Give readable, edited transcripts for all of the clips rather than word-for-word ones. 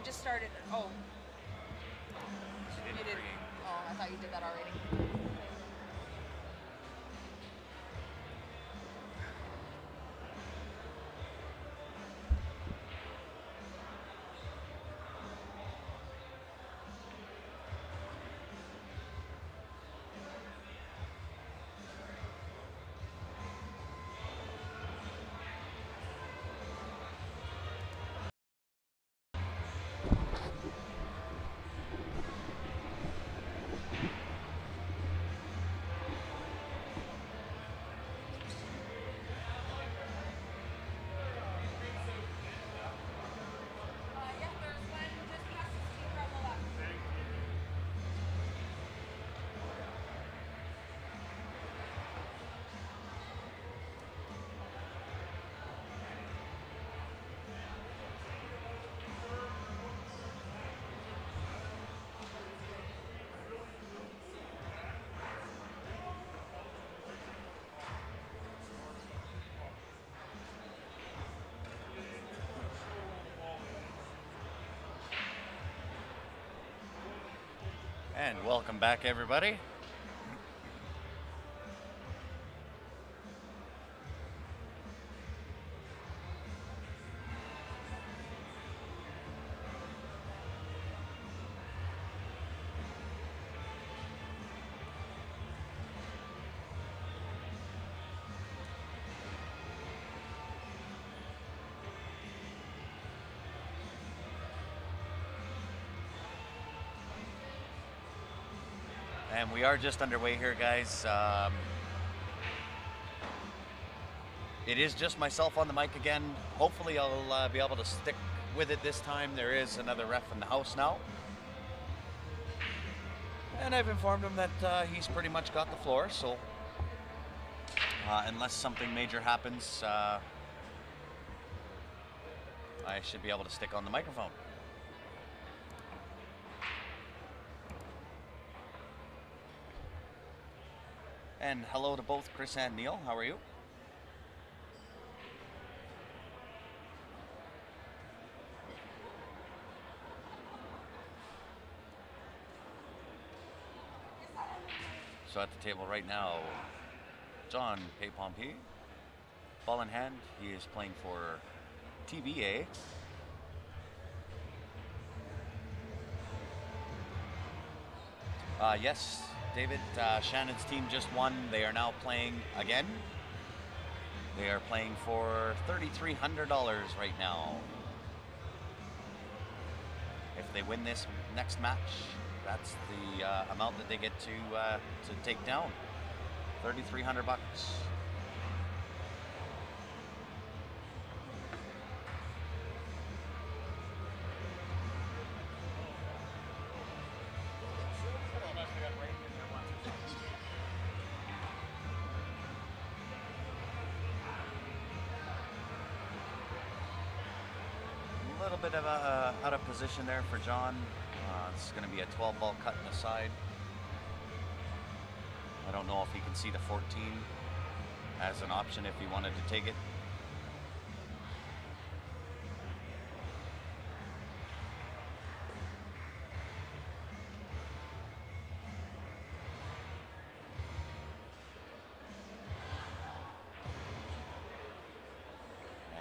just started. Oh. She didn't You did. create. Oh, I thought you did that already. Yeah, there's one just past the steam on the left. And welcome back, everybody. And we are just underway here, guys. It is just myself on the mic again. Hopefully I'll be able to stick with it this time. There is another ref in the house now. And I've informed him that he's pretty much got the floor, so unless something major happens, I should be able to stick on the microphone. And hello to both Chris and Neil. How are you? So at the table right now, John Paypompe, ball in hand. He is playing for TBA. Yes, David, Shannon's team just won. They are now playing again. They are playing for $3,300 right now. If they win this next match, that's the amount that they get to take down. $3,300. A little bit of a out of position there for John. This is going to be a 12 ball cut in the side. I don't know if he can see the 14 as an option if he wanted to take it.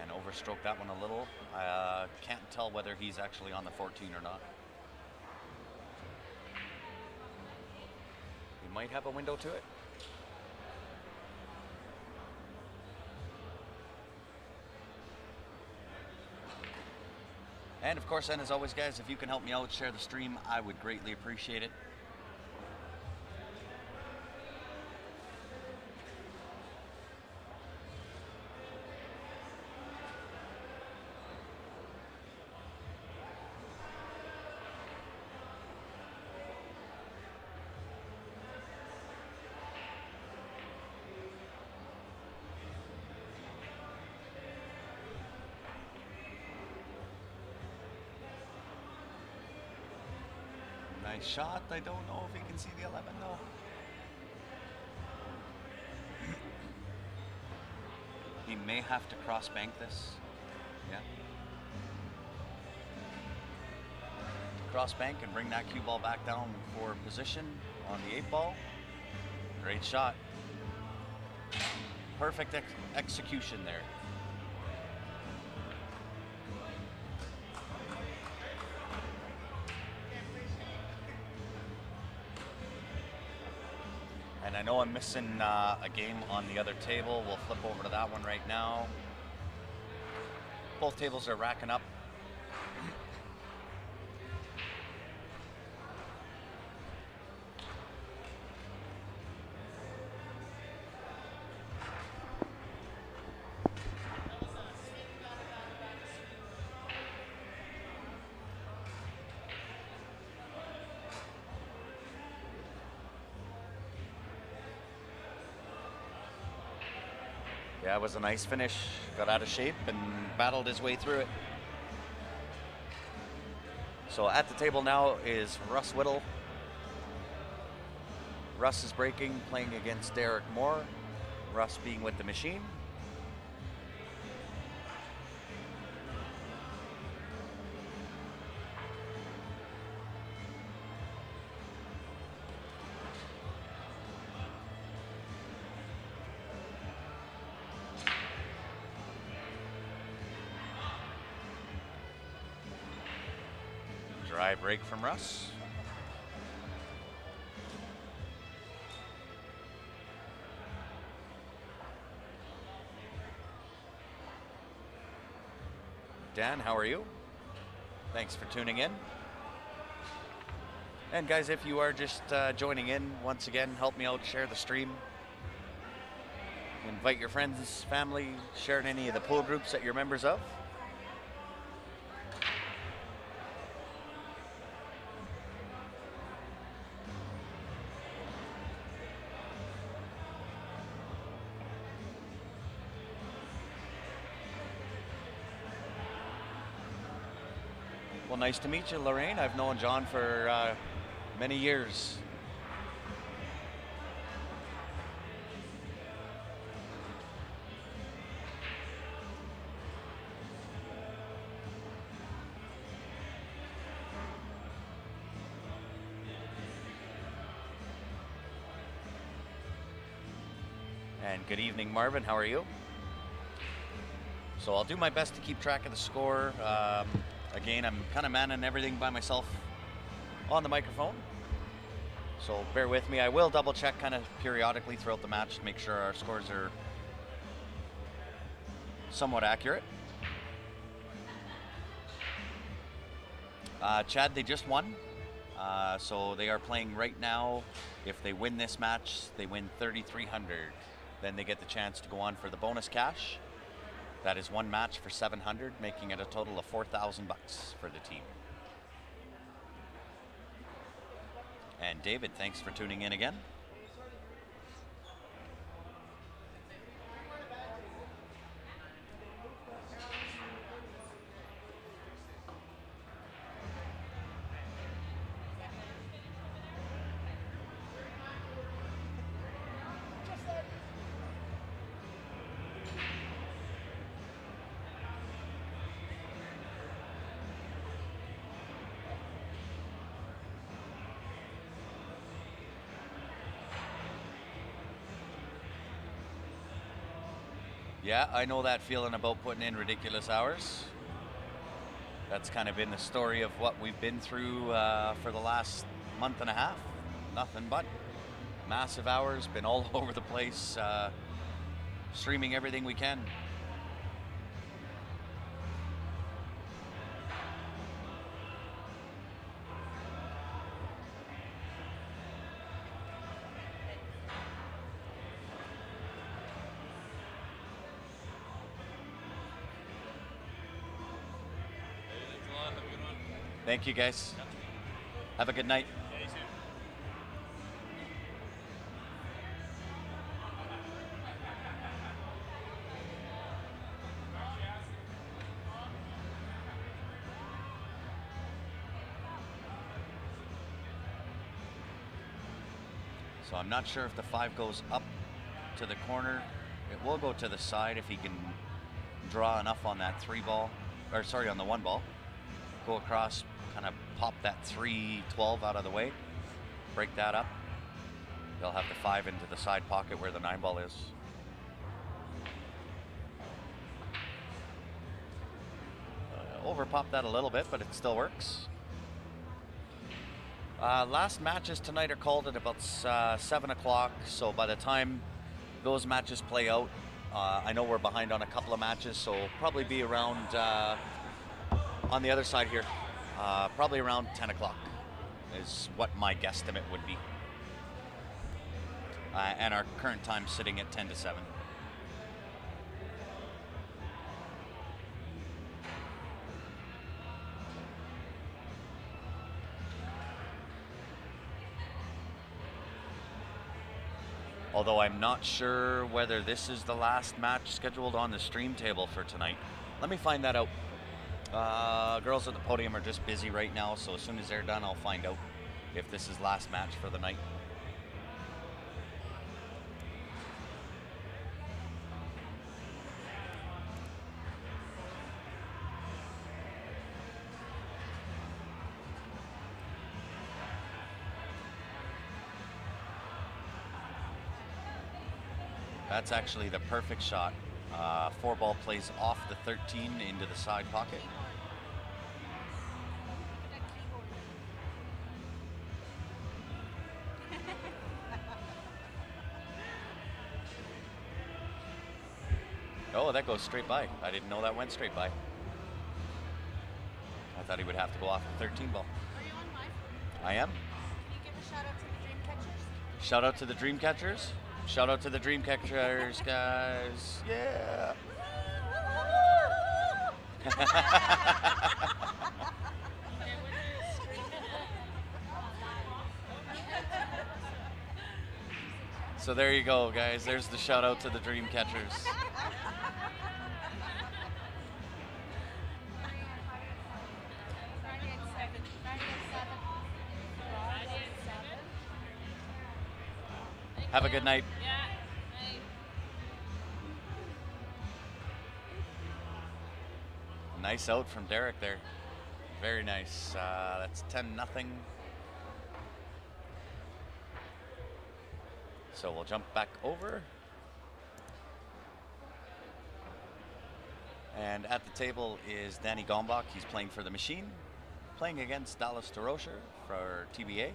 And overstroked that one a little. I can't tell whether he's actually on the 14 or not. He might have a window to it. And of course, and as always, guys, if you can help me out, share the stream, I would greatly appreciate it. Nice shot. I don't know if he can see the 11 though. He may have to cross bank this. Yeah. cross bank and bring that cue ball back down for position on the 8 ball. Great shot. Perfect execution there. And I know I'm missing a game on the other table. We'll flip over to that one right now. Both tables are racking up. Yeah, it was a nice finish. Got out of shape and battled his way through it. So at the table now is Russ Whittle. Russ is breaking, playing against Derek Moore. Russ being with the machine. Dry break from Russ. Dan, how are you? Thanks for tuning in. And guys, if you are just joining in, once again, help me out, share the stream. Invite your friends, family, share in any of the pool groups that you're members of. Well, nice to meet you, Lorraine. I've known John for many years. And good evening, Marvin. How are you? So I'll do my best to keep track of the score. Again, I'm kind of manning everything by myself on the microphone. So bear with me. I will double check kind of periodically throughout the match to make sure our scores are somewhat accurate. Chad, they just won. So they are playing right now. If they win this match, they win 3,300. Then they get the chance to go on for the bonus cash. That is one match for 700, making it a total of 4,000 bucks for the team. And David, thanks for tuning in again. Yeah, I know that feeling about putting in ridiculous hours. That's kind of been the story of what we've been through for the last month and a half. Nothing but massive hours, been all over the place, streaming everything we can. Thank you, guys. Have a good night. Yeah, you too. So I'm not sure if the 5 goes up to the corner. It will go to the side if he can draw enough on that 3 ball, or sorry, on the 1 ball. go across, kind of pop that 3-12 out of the way, break that up. They'll have the 5 into the side pocket where the 9 ball is. Over pop that a little bit, but it still works. Last matches tonight are called at about 7 o'clock, so by the time those matches play out, I know we're behind on a couple of matches, so probably be around on the other side here, probably around 10 o'clock is what my guesstimate would be. And our current time sitting at 10 to 7. Although I'm not sure whether this is the last match scheduled on the stream table for tonight. Let me find that out. Girls at the podium are just busy right now, so as soon as they're done, I'll find out if this is last match for the night. That's actually the perfect shot. 4-ball plays off the 13 into the side pocket. Oh, that goes straight by. I didn't know that went straight by. I thought he would have to go off the 13 ball. Are you on live? I am. Can you give a shout out to the dream catchers? Shout out to the dream catchers. Shout out to the dream catchers, guys. Yeah. So there you go, guys. There's the shout out to the dream catchers. Have a good night. Nice out from Derek there. Very nice. That's 10-0. So we'll jump back over. And at the table is Danny Gombach. He's playing for the Machine, playing against Dallas DeRocher for TBA.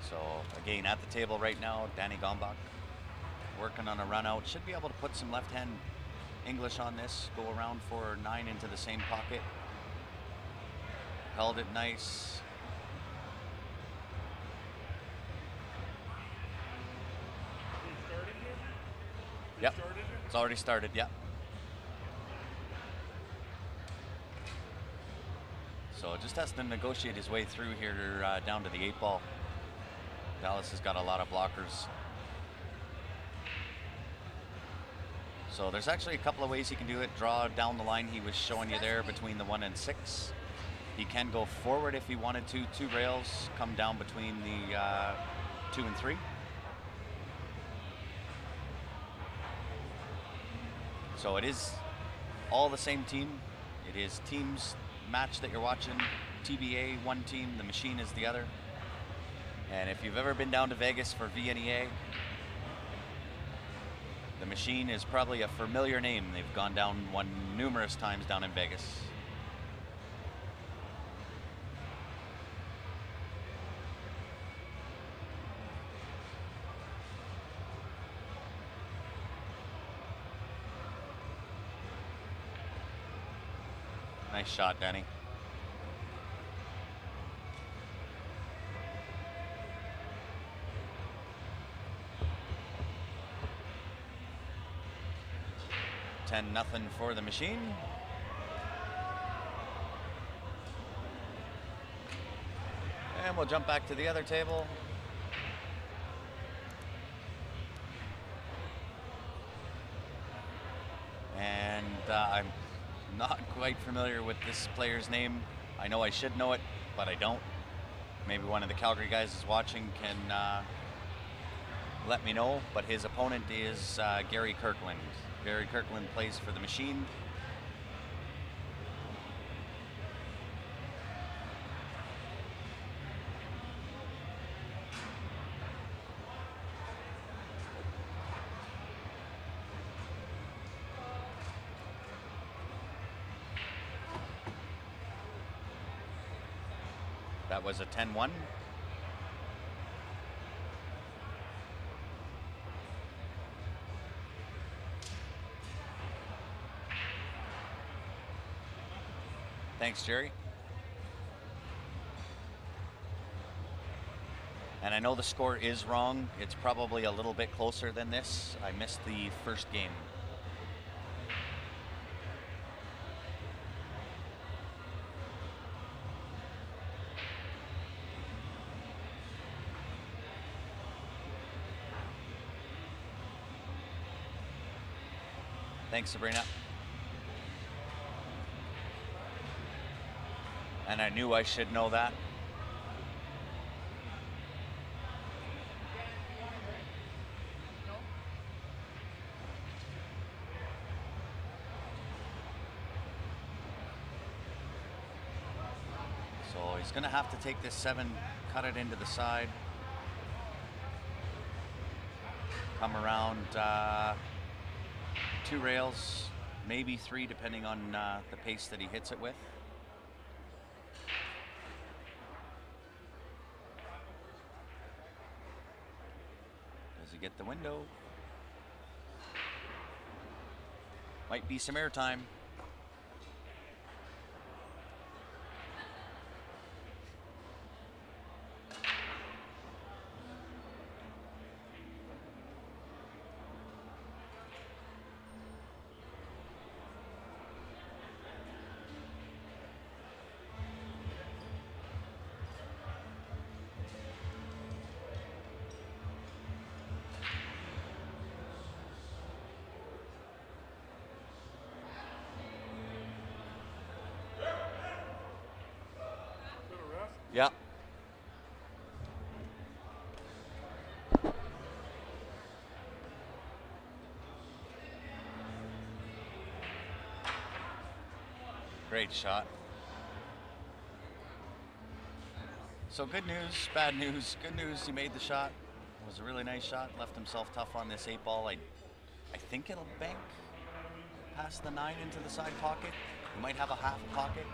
So again, at the table right now, Danny Gombach working on a run out. Should be able to put some left hand English on this. Go around for 9 into the same pocket. Held it nice. Yep, it's already started, yep. So just has to negotiate his way through here down to the 8-ball. Dallas has got a lot of blockers. So there's actually a couple of ways he can do it. Draw down the line he was showing you there between the 1 and 6. He can go forward if he wanted to, 2 rails, come down between the 2 and 3. So it is all the same team. It is teams match that you're watching. TBA, one team, the Machine is the other. And if you've ever been down to Vegas for VNEA, the Machine is probably a familiar name. They've gone down one numerous times down in Vegas. Nice shot, Danny. Nothing for the Machine. And we'll jump back to the other table. And I'm not quite familiar with this player's name. I know I should know it, but I don't. Maybe one of the Calgary guys is watching can let me know, but his opponent is Gary Kirkland. Gary Kirkland plays for the Machine. That was a 10-1. Thanks, Jerry. And I know the score is wrong. It's probably a little bit closer than this. I missed the first game. Thanks, Sabrina. And I knew I should know that. So he's going to have to take this 7, cut it into the side. Come around 2 rails, maybe 3, depending on the pace that he hits it with. Does he get the window? Might be some air time. Yeah. Great shot. So good news, bad news. Good news, he made the shot. It was a really nice shot. Left himself tough on this 8-ball. I think it'll bank past the 9 into the side pocket. He might have a half a pocket.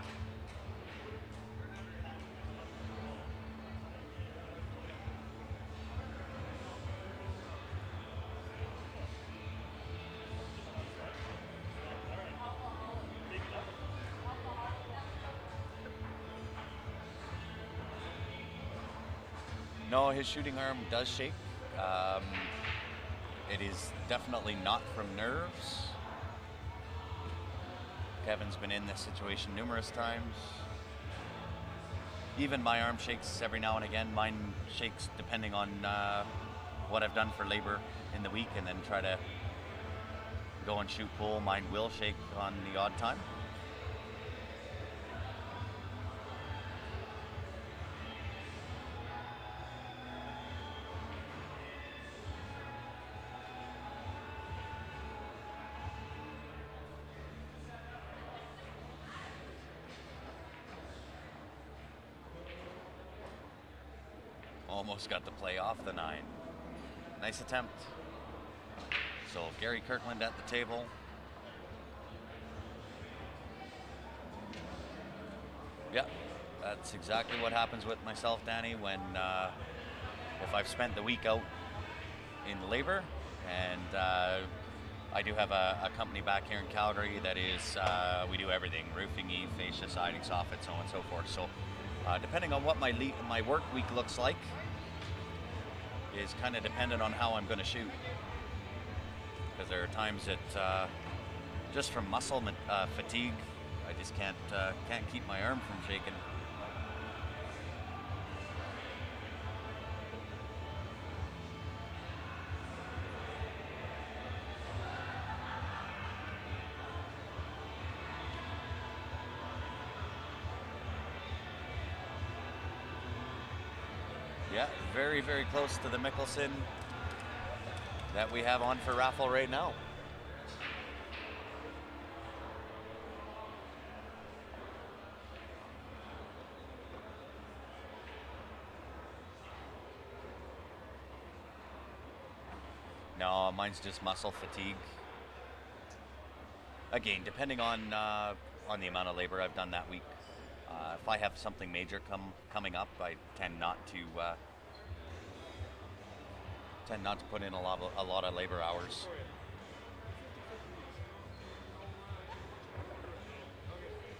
No, his shooting arm does shake. It is definitely not from nerves. Kevin's been in this situation numerous times. Even my arm shakes every now and again. Mine shakes depending on what I've done for labor in the week, and then try to go and shoot pool. Mine will shake on the odd time. Almost got the play off the 9. Nice attempt. So Gary Kirkland at the table. Yeah, that's exactly what happens with myself, Danny, when if I've spent the week out in labor, and I do have a company back here in Calgary that is, we do everything, roofing, eve, fascia, siding, soffit, so on and so forth. So depending on what my work week looks like is kind of dependent on how I'm going to shoot. Because there are times that just from muscle fatigue, I just can't keep my arm from shaking. Yeah, very, very close to the Mickelson that we have on for raffle right now. No, mine's just muscle fatigue. Again, depending on the amount of labor I've done that week. If I have something major coming up, I tend not to put in a lot of labor hours.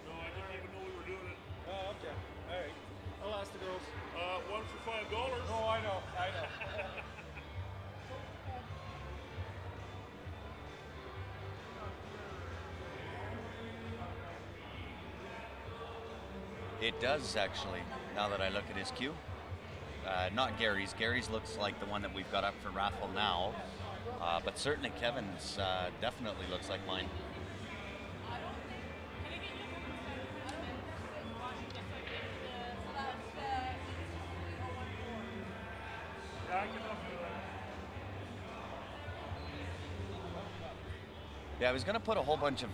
No, I didn't even know we were doing it. Oh, okay. All right. I'll ask the girls. One for $5. Oh, I know. It does actually, now that I look at his queue. Not Gary's. Gary's looks like the one that we've got up for raffle now. But certainly Kevin's definitely looks like mine. Yeah, I can help you with that. Yeah, I was going to put a whole bunch of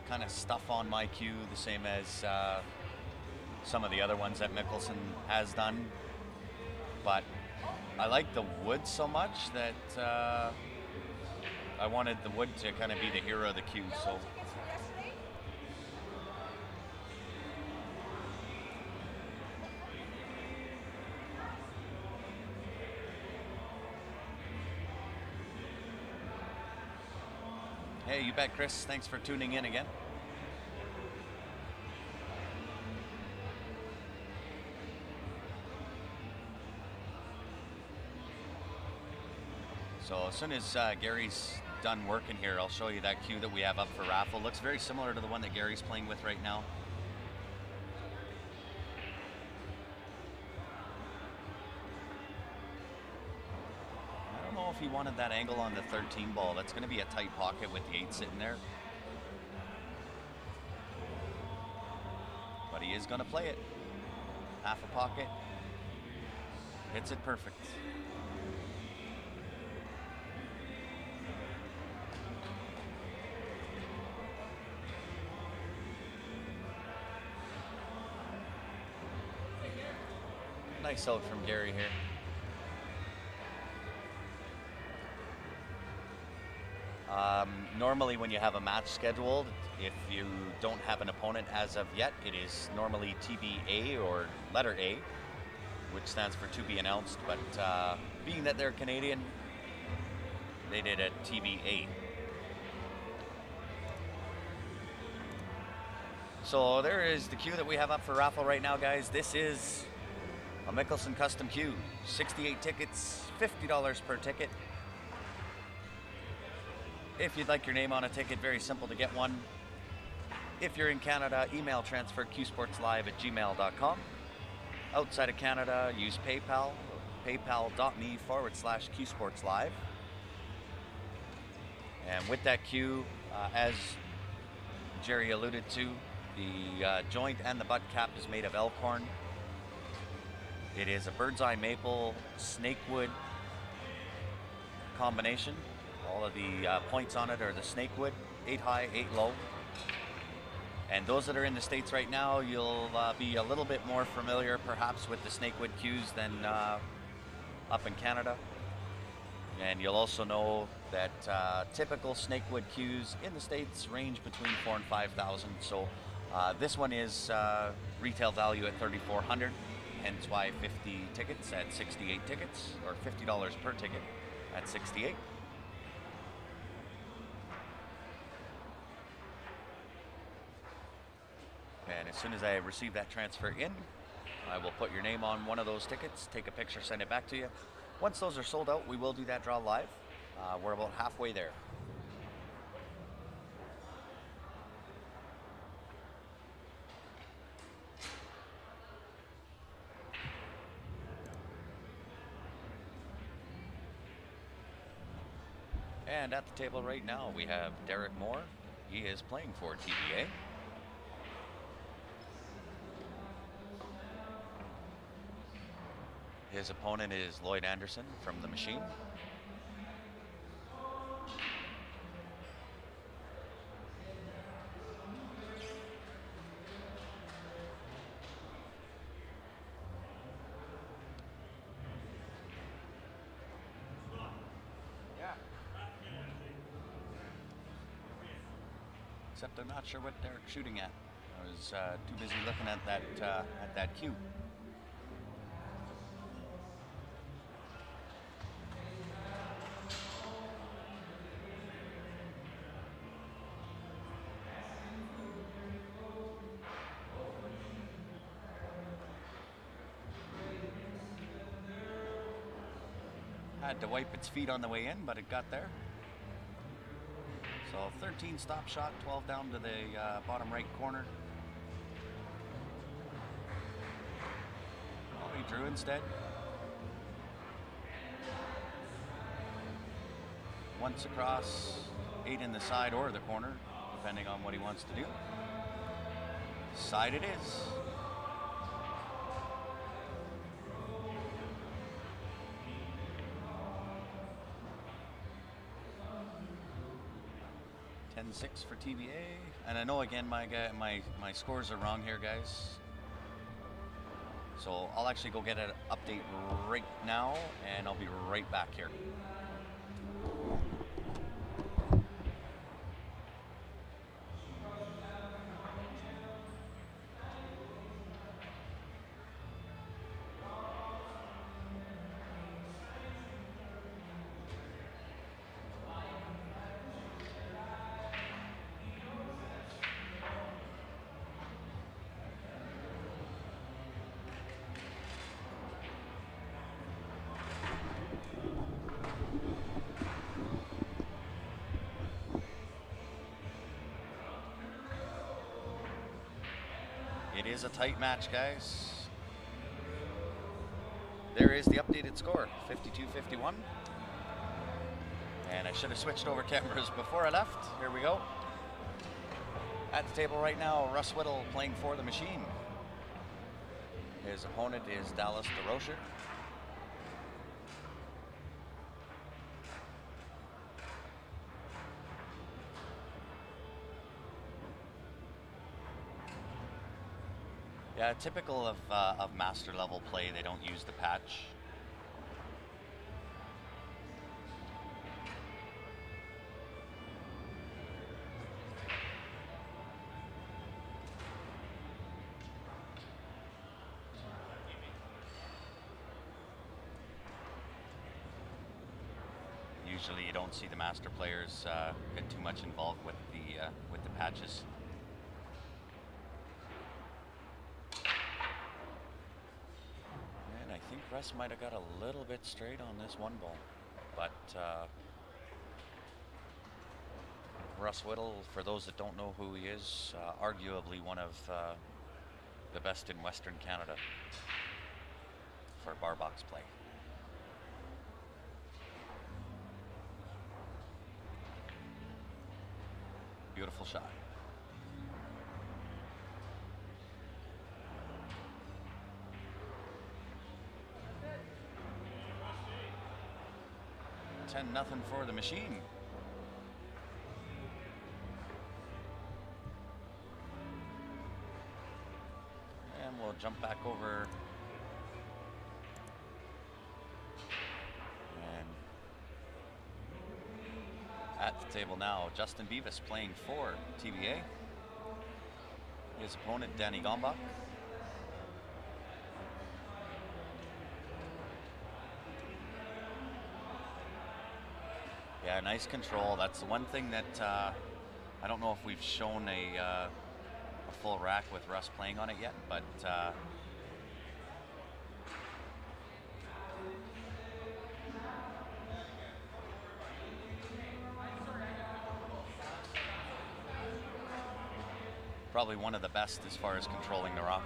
kind of stuff on my queue, the same as some of the other ones that Mickelson has done. But I like the wood so much that I wanted the wood to kind of be the hero of the queue. So. Hey, you bet, Chris. Thanks for tuning in again. So as soon as Gary's done working here, I'll show you that queue that we have up for raffle. Looks very similar to the one that Gary's playing with right now. I don't know if he wanted that angle on the 13 ball. That's going to be a tight pocket with the 8 sitting there. But he is going to play it. Half a pocket. Hits it perfect. Nice out from Gary here. Normally when you have a match scheduled, if you don't have an opponent as of yet, it is normally TBA or letter A, which stands for to be announced, but being that they're Canadian, they did a TBA. So there is the queue that we have up for raffle right now, guys. This is a Mickelson custom queue, 68 tickets, $50 per ticket. If you'd like your name on a ticket, very simple to get one. If you're in Canada, email transfer qsportslive@gmail.com. Outside of Canada, use PayPal, paypal.me/qsportslive. And with that queue, as Jerry alluded to, the joint and the butt cap is made of elkhorn. It is a bird's eye maple snakewood combination. All of the points on it are the snakewood, 8 high, 8 low. And those that are in the States right now, you'll be a little bit more familiar perhaps with the snakewood cues than up in Canada. And you'll also know that typical snakewood cues in the States range between $4,000 and $5,000. So this one is retail value at $3,400, hence why 50 tickets at 68 tickets, or $50 per ticket at 68. And as soon as I receive that transfer in, I will put your name on one of those tickets, take a picture, send it back to you. Once those are sold out, we will do that draw live. We're about halfway there. And at the table right now, we have Derek Moore. He is playing for TBA. His opponent is Lloyd Anderson from the Machine. Except I'm not sure what they're shooting at. I was too busy looking at that cue. Had to wipe its feet on the way in, but it got there. So 13 stop shot, 12 down to the bottom right corner. Oh, he drew instead. Once across, 8 in the side or the corner, depending on what he wants to do. Side it is. 10-6 for TBA, and I know again my scores are wrong here, guys. So I'll actually go get an update right now, and I'll be right back here. It is a tight match, guys. There is the updated score, 52-51. And I should have switched over cameras before I left. Here we go. At the table right now, Russ Whittle playing for the Machine. His opponent is Dallas DeRocher. Yeah, typical of master level play, they don't use the patch. Usually you don't see the master players get too much involved with the patches. I think Russ might have got a little bit straight on this one ball, but Russ Whittle, for those that don't know who he is, arguably one of the best in Western Canada for bar box play. Beautiful shot. Nothing for the Machine. And we'll jump back over. And at the table now, Justin Beavis playing for TBA. His opponent, Danny Gombach. Yeah, nice control. That's the one thing that I don't know if we've shown a full rack with Russ playing on it yet, but probably one of the best as far as controlling the rock.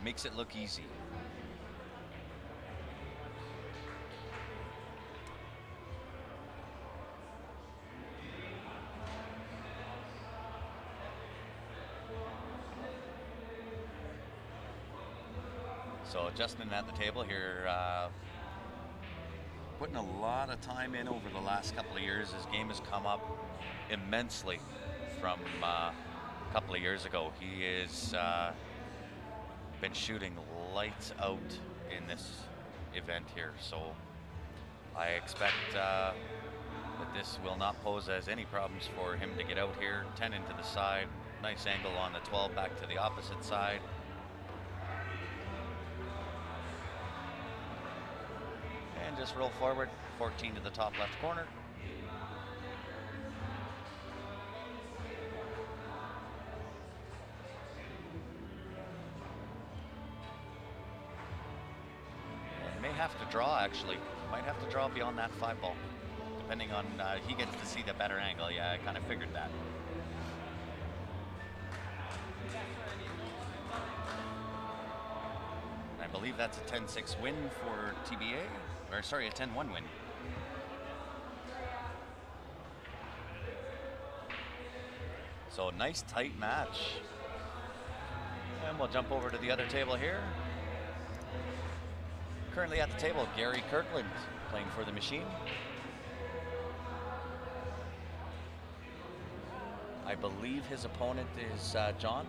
Makes it look easy. So Justin at the table here, putting a lot of time in over the last couple of years. His game has come up immensely from a couple of years ago. He has been shooting lights out in this event here. So I expect that this will not pose as any problems for him to get out here. 10 into the side, nice angle on the 12 back to the opposite side. And just roll forward, 14 to the top left corner. And may have to draw actually, might have to draw beyond that 5 ball. Depending on, he gets to see the better angle. Yeah, I kind of figured that. I believe that's a 10-6 win for TBA, or sorry, a 10-1 win. So nice tight match. And we'll jump over to the other table here. Currently at the table, Gary Kirkland playing for the Machine. I believe his opponent is John.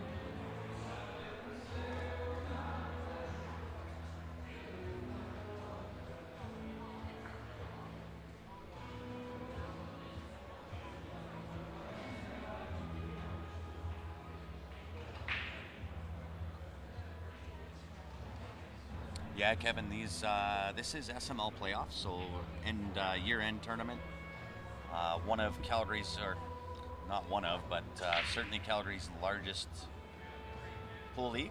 Yeah, Kevin, this is SML playoffs, so year-end tournament. One of Calgary's, or not one of, but certainly Calgary's largest pool league.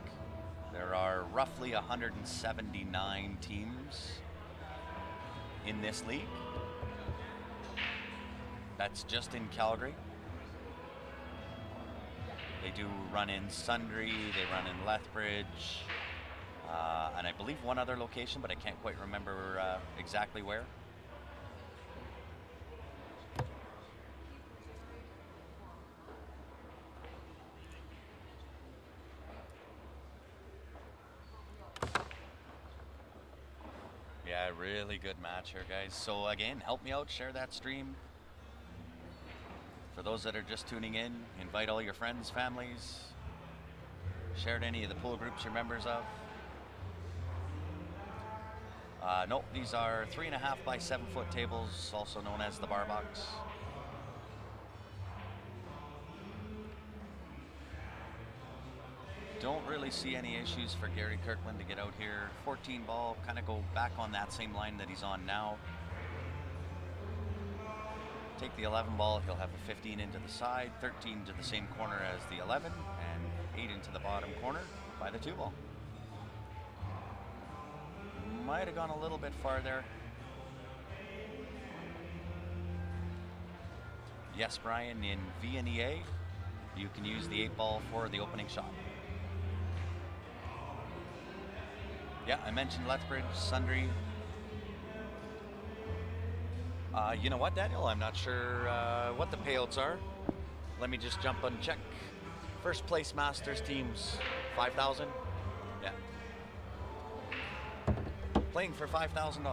There are roughly 179 teams in this league. That's just in Calgary. They do run in Sundre, they run in Lethbridge, and I believe one other location, but I can't quite remember exactly where. Yeah, really good match here, guys. So again, help me out, share that stream. For those that are just tuning in, invite all your friends, families. Share to any of the pool groups you're members of. No, these are 3.5 by 7 foot tables, also known as the bar box. Don't really see any issues for Gary Kirkland to get out here. 14 ball, kind of go back on that same line that he's on now. Take the 11 ball, he'll have a 15 into the side, 13 to the same corner as the 11, and 8 into the bottom corner by the 2 ball. Might have gone a little bit farther. Yes, Brian, in VNEA, you can use the 8 ball for the opening shot. Yeah, I mentioned Lethbridge, Sundre. You know what, Daniel? I'm not sure what the payouts are. Let me just jump and check. First place Masters teams, 5,000. Yeah. Playing for $5,000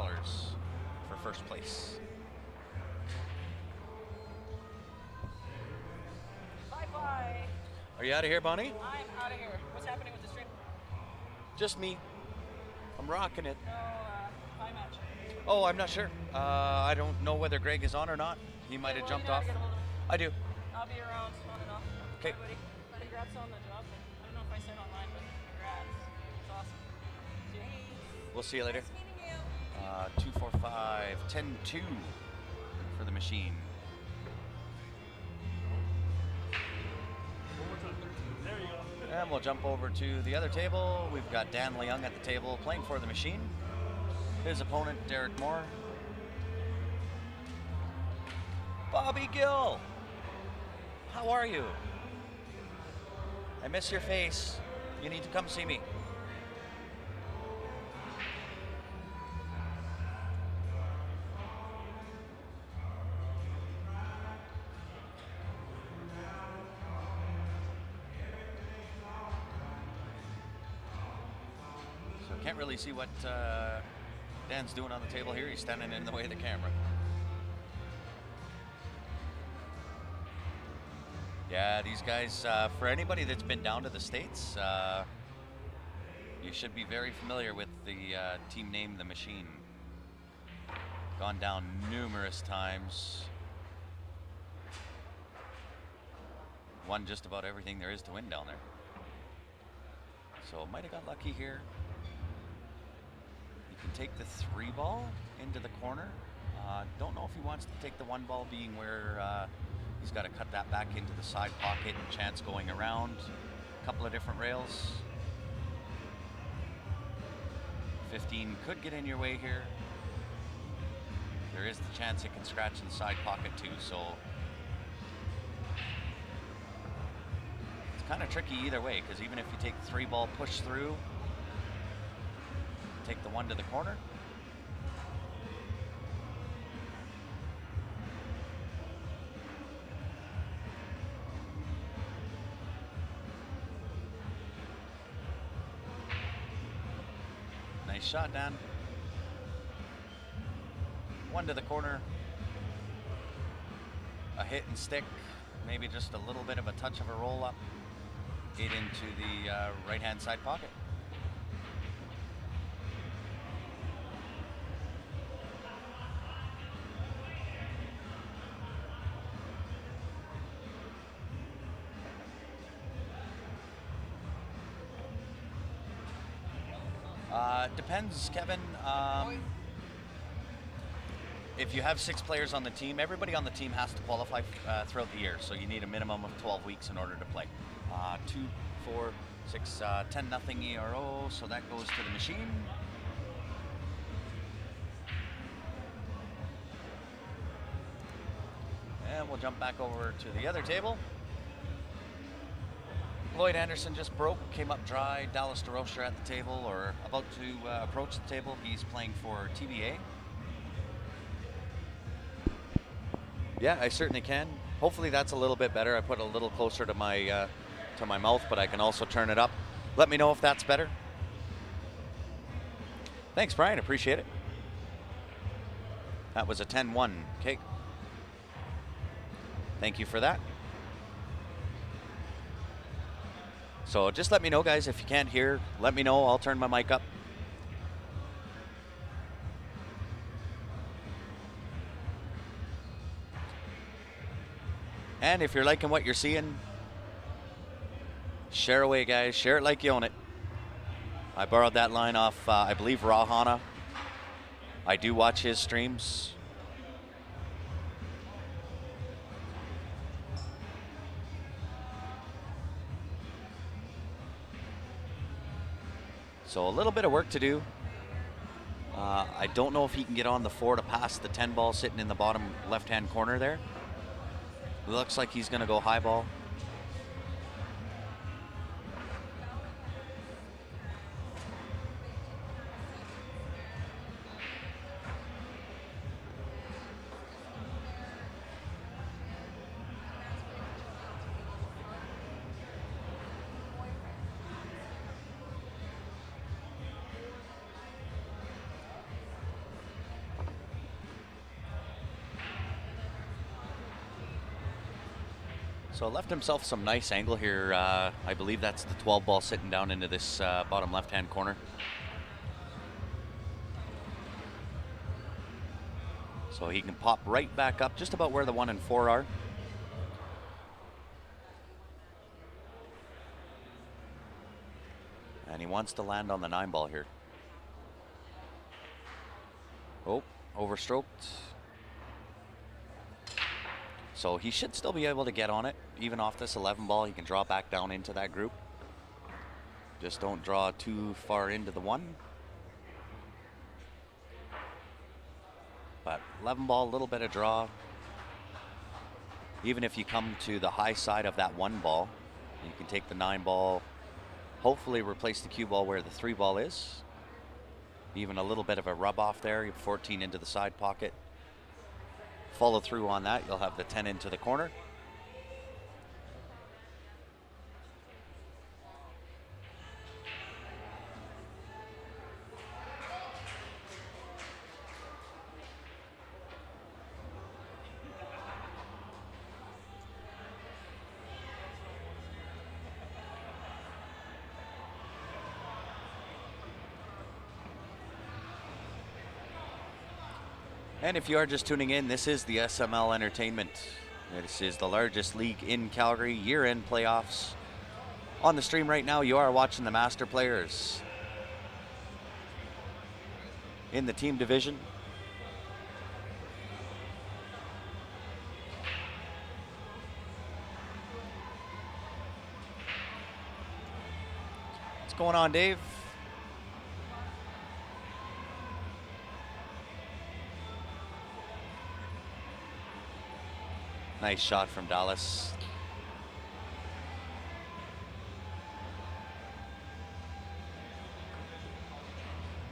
for first place. Bye-bye. Are you out of here, Bonnie? I'm out of here. What's happening with the stream? Just me. I'm rocking it. No, pie match. Oh, I'm not sure. I don't know whether Greg is on or not. He might have jumped off. I do. I'll be around on and off. Okay. Everybody, congrats on the job. I don't know if I said online, but congrats. It's awesome. See you. We'll see you later. Nice meeting you. 245, 10-2 for the Machine. There you go. And we'll jump over to the other table. We've got Dan Leung at the table playing for the Machine. His opponent, Derek Moore. Bobby Gill, how are you? I miss your face. You need to come see me. Can't really see what Dan's doing on the table here. He's standing in the way of the camera. Yeah, these guys, for anybody that's been down to the States, you should be very familiar with the team name, The Machine. Gone down numerous times. Won just about everything there is to win down there. So might have got lucky here. You can take the 3 ball into the corner. Don't know if he wants to take the 1 ball, being where he's got to cut that back into the side pocket and chance going around a couple of different rails. 15 could get in your way here. There is the chance it can scratch in the side pocket too, so it's kind of tricky either way, because even if you take the 3 ball, push through, take the 1 to the corner. Nice shot, Dan. 1 to the corner. A hit and stick. Maybe just a little bit of a touch of a roll up. 8 into the right-hand side pocket. Depends, Kevin. If you have 6 players on the team, everybody on the team has to qualify throughout the year, so you need a minimum of 12 weeks in order to play. 2, 4, 6, 10-0 ERO, so that goes to the machine. And we'll jump back over to the other table. Lloyd Anderson just broke, came up dry. Dallas DeRocher at the table, or about to approach the table. He's playing for TBA. Yeah, I certainly can. Hopefully that's a little bit better. I put it a little closer to my mouth, but I can also turn it up. Let me know if that's better. Thanks, Brian. Appreciate it. That was a 10-1. Okay. Thank you for that. So just let me know, guys, if you can't hear, let me know. I'll turn my mic up. And if you're liking what you're seeing, share away, guys. Share it like you own it. I borrowed that line off, I believe, Rahana. I do watch his streams. So a little bit of work to do. I don't know if he can get on the 4 to pass the 10 ball sitting in the bottom left-hand corner there. Looks like he's going to go high ball. So left himself some nice angle here. I believe that's the 12 ball sitting down into this bottom left-hand corner. So he can pop right back up just about where the 1 and 4 are. And he wants to land on the 9 ball here. Oh, overstroked. So he should still be able to get on it. Even off this 11 ball, he can draw back down into that group. Just don't draw too far into the 1. But 11 ball, a little bit of draw. Even if you come to the high side of that 1 ball, you can take the 9 ball, hopefully replace the cue ball where the 3 ball is. Even a little bit of a rub off there, 14 into the side pocket. Follow through on that, you'll have the 10 into the corner. And if you are just tuning in, this is the SML Entertainment. This is the largest league in Calgary, year-end playoffs. On the stream right now, you are watching the Master Players in the team division. What's going on, Dave? Nice shot from Dallas.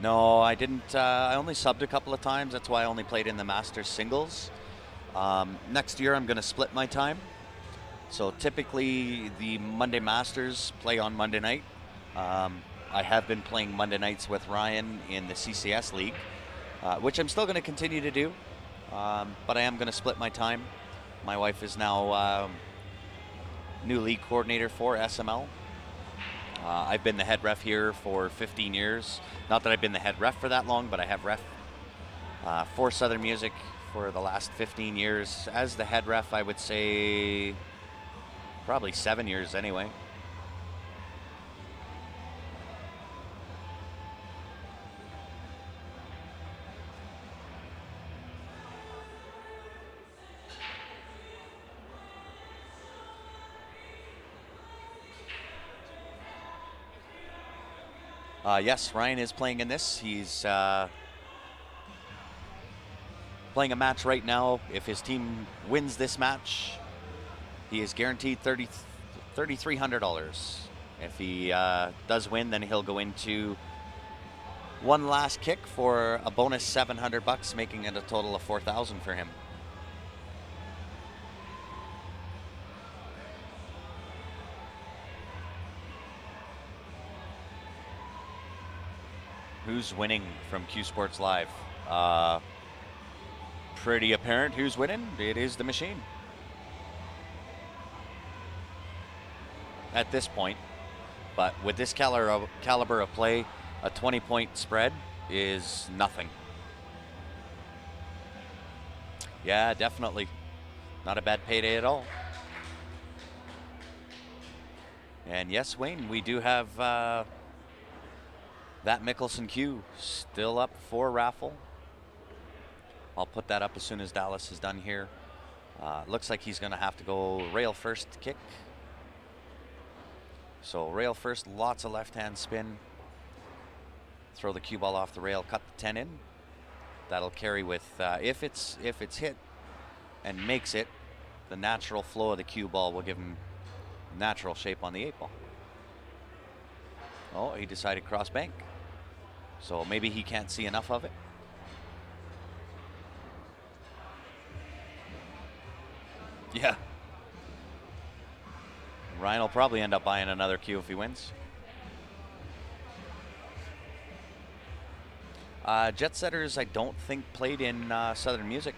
No, I didn't. I only subbed a couple of times. That's why I only played in the Masters singles. Next year, I'm going to split my time. So typically, the Monday Masters play on Monday night. I have been playing Monday nights with Ryan in the CCS League, which I'm still going to continue to do. But I am going to split my time. My wife is now new league coordinator for SML. I've been the head ref here for 15 years. Not that I've been the head ref for that long, but I have ref for Southern Music for the last 15 years. As the head ref, I would say probably 7 years anyway. Yes, Ryan is playing in this. He's playing a match right now. If his team wins this match, he is guaranteed $3,300. If he does win, then he'll go into one last kick for a bonus $700, making it a total of $4,000 for him. Who's winning from Q Sports Live? Pretty apparent who's winning. It is the machine. At this point. But with this caliber of play, a 20-point spread is nothing. Yeah, definitely. Not a bad payday at all. And yes, Wayne, we do have that Mickelson Q still up for raffle. I'll put that up as soon as Dallas is done here. Looks like he's going to have to go rail first kick. So rail first, lots of left-hand spin. Throw the cue ball off the rail, cut the 10 in. That'll carry with, if it's hit and makes it, the natural flow of the cue ball will give him natural shape on the 8 ball. Oh, he decided cross bank. So maybe he can't see enough of it. Yeah. Ryan will probably end up buying another cue if he wins. Jet Setters, I don't think played in Southern Music.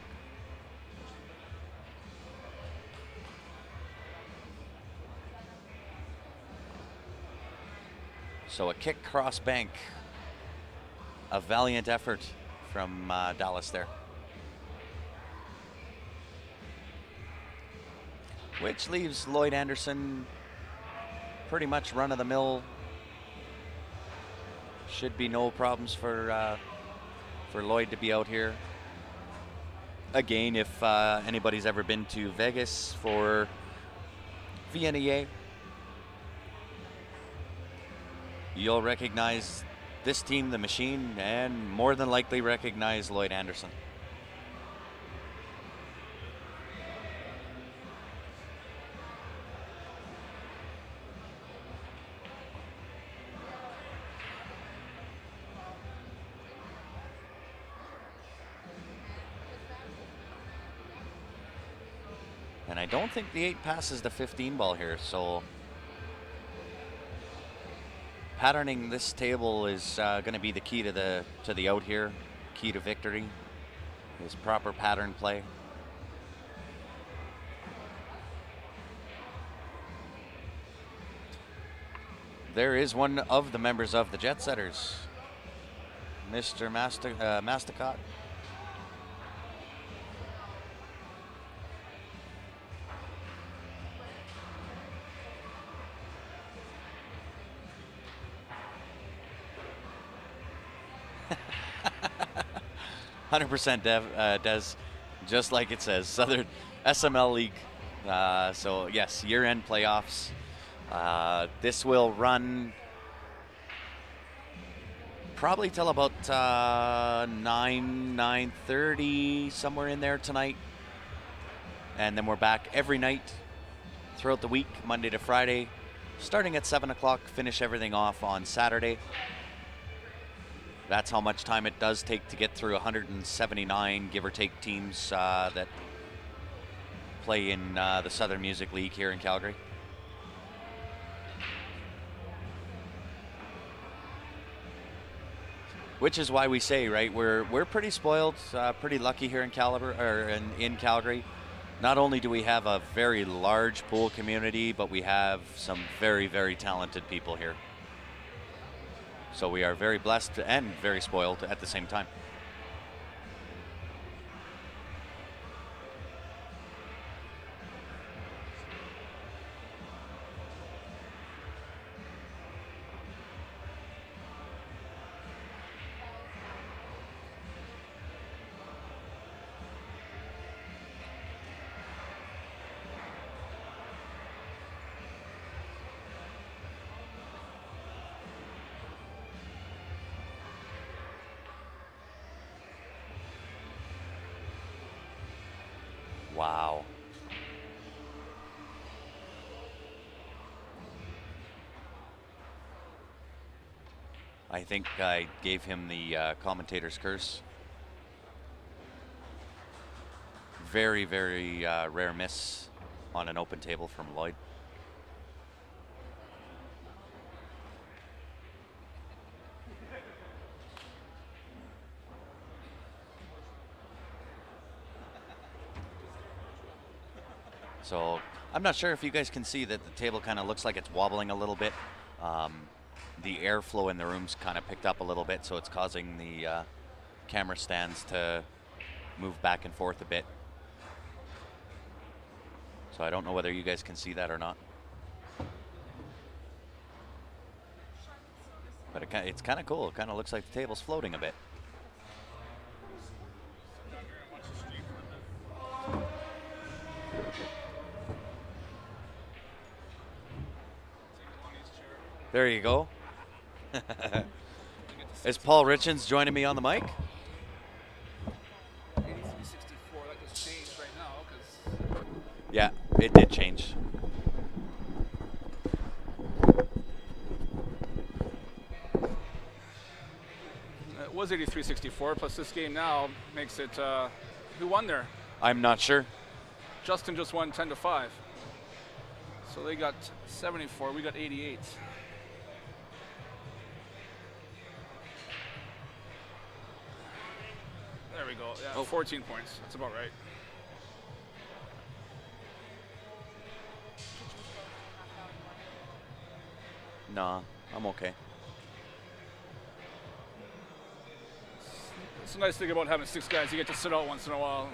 So a kick cross bank. A valiant effort from Dallas there. Which leaves Lloyd Anderson pretty much run-of-the-mill. Should be no problems for Lloyd to be out here. Again, if anybody's ever been to Vegas for VNEA, you'll recognize this team, the machine, and more than likely recognize Lloyd Anderson. And I don't think the 8 passes the 15 ball here, so patterning this table is going to be the key to the out here. Key to victory is proper pattern play. There is one of the members of the Jet Setters, Mr. Masticott. 100% Des, just like it says, Southern SML League. So yes, year-end playoffs. This will run probably till about 9:30, somewhere in there tonight. And then we're back every night throughout the week, Monday to Friday, starting at 7 o'clock, finish everything off on Saturday. That's how much time it does take to get through 179, give or take, teams that play in the Southern Music League here in Calgary. Which is why we say, right, we're pretty spoiled, pretty lucky here in Calgary. Not only do we have a very large pool community, but we have some very, very talented people here. So we are very blessed and very spoiled at the same time. Wow. I think I gave him the commentator's curse. Very, very rare miss on an open table from Lloyd. So I'm not sure if you guys can see that the table kind of looks like it's wobbling a little bit. The airflow in the room's kind of picked up a little bit, so it's causing the camera stands to move back and forth a bit. So I don't know whether you guys can see that or not. But it's kind of cool. It kind of looks like the table's floating a bit. There you go. Is Paul Richens joining me on the mic? 8364, that just changed right now, 'cause Yeah, it did change. it was 8364, plus this game now makes it, who won there? I'm not sure. Justin just won 10-5. So they got 74, we got 88. There we go, yeah, 14 points, that's about right. Nah, I'm okay. It's a nice thing about having 6 guys, you get to sit out once in a while.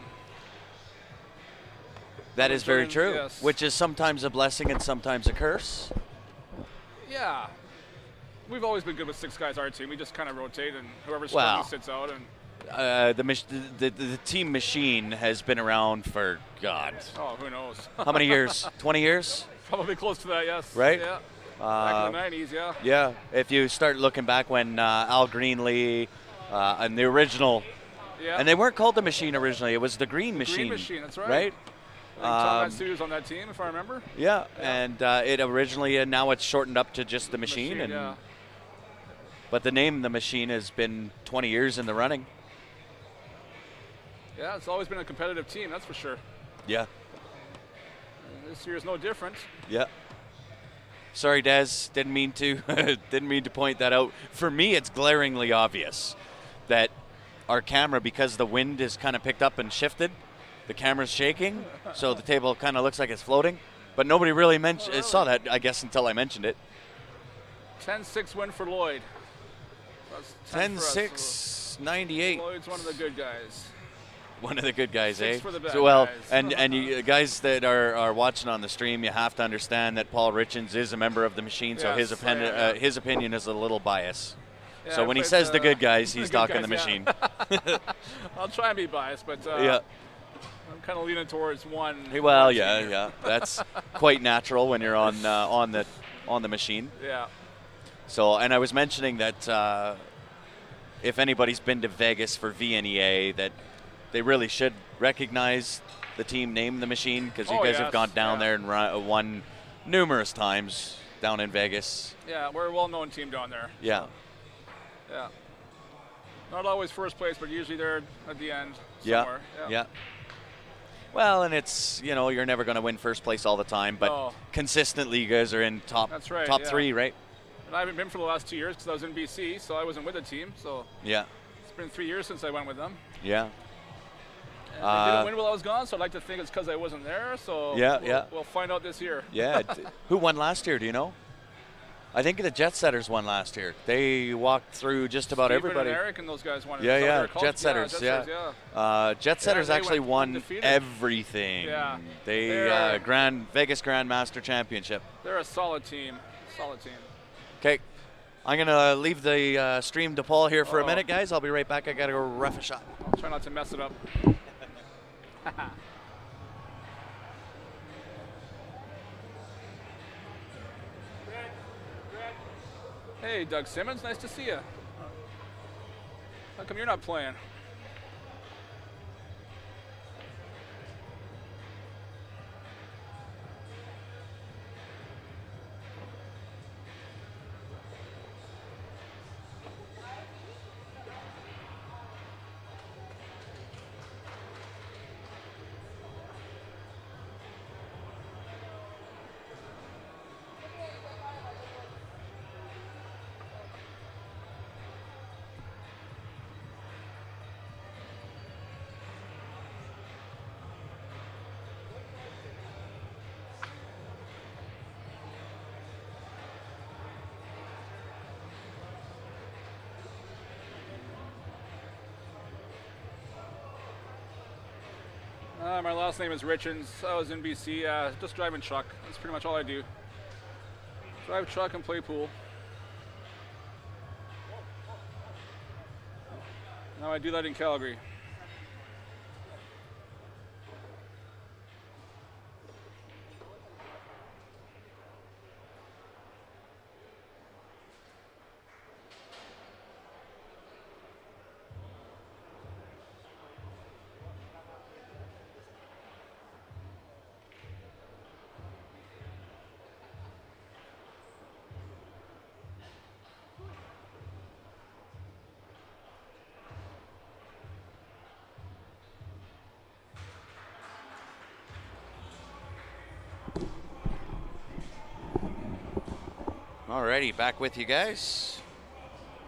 That is very true, yes. which is sometimes a blessing and sometimes a curse. Yeah, we've always been good with 6 guys, our team. We just kind of rotate, and whoever's Wow. sits out. And The team machine has been around for, God, oh, who knows? how many years? 20 years? Probably close to that, yes. Right? Yeah. Back in the 90s, yeah. Yeah, if you start looking back when Al Greenlee and the original, Yeah. and they weren't called the Machine originally, it was the Green Machine. Green Machine, that's right. Right? I think Tom Matsui was on that team, if I remember. Yeah, and it originally, and now it's shortened up to just the Machine. And yeah. But the name The Machine has been 20 years in the running. Yeah, it's always been a competitive team, that's for sure. Yeah. And this year is no different. Yeah. Sorry, Des. Didn't mean to. Didn't mean to point that out. For me, it's glaringly obvious that our camera, because the wind is kind of picked up and shifted, the camera's shaking, so the table kind of looks like it's floating. But nobody really saw that, I guess, until I mentioned it. 10-6 win for Lloyd. 10-6, 98. Lloyd's one of the good guys. One of the good guys, 6 eh? for the bad So, well, guys. and you guys that are watching on the stream, you have to understand that Paul Richens is a member of the Machine, so Yes, his opinion is a little biased. Yeah, So I when he played, says the good guys, the he's good talking guys, the yeah. machine. I'll try and be biased, but Yeah. I'm kind of leaning towards one. Well, one yeah, team here. yeah. That's quite natural when you're on the machine. Yeah. So, and I was mentioning that if anybody's been to Vegas for VNEA, that they really should recognize the team name, the machine, because you guys have yes, gone down yeah. there and won numerous times down in Vegas. Yeah, we're a well-known team down there. Yeah. Yeah. Not always first place, but usually they're at the end Yeah. somewhere. Yeah. Well, and it's, you're never going to win first place all the time, but No. consistently you guys are in top That's right, top yeah. 3, right? And I haven't been for the last 2 years because I was in BC, so I wasn't with the team. So Yeah. it's been 3 years since I went with them. Yeah. And they didn't win while I was gone, so I'd like to think it's because I wasn't there. So we'll find out this year. Yeah. Who won last year, do you know? I think the Jet Setters won last year. They walked through just about Steven everybody. and Eric and those guys won. Yeah, Is that what yeah, they're called? Jet Setters, yeah. Jet Setters they actually went won undefeated. everything. Yeah. They They're, Vegas Grandmaster Championship. They're a solid team. Okay, I'm gonna leave the stream to Paul here for a Uh-oh. minute, guys. I'll be right back. I gotta go ref a shot. I'll try not to mess it up. Hey, Doug Simmons, nice to see you. How come you're not playing? My last name is Richens. I was in BC, just driving truck. That's pretty much all I do. Drive truck and play pool. Now I do that in Calgary. Alrighty, back with you guys.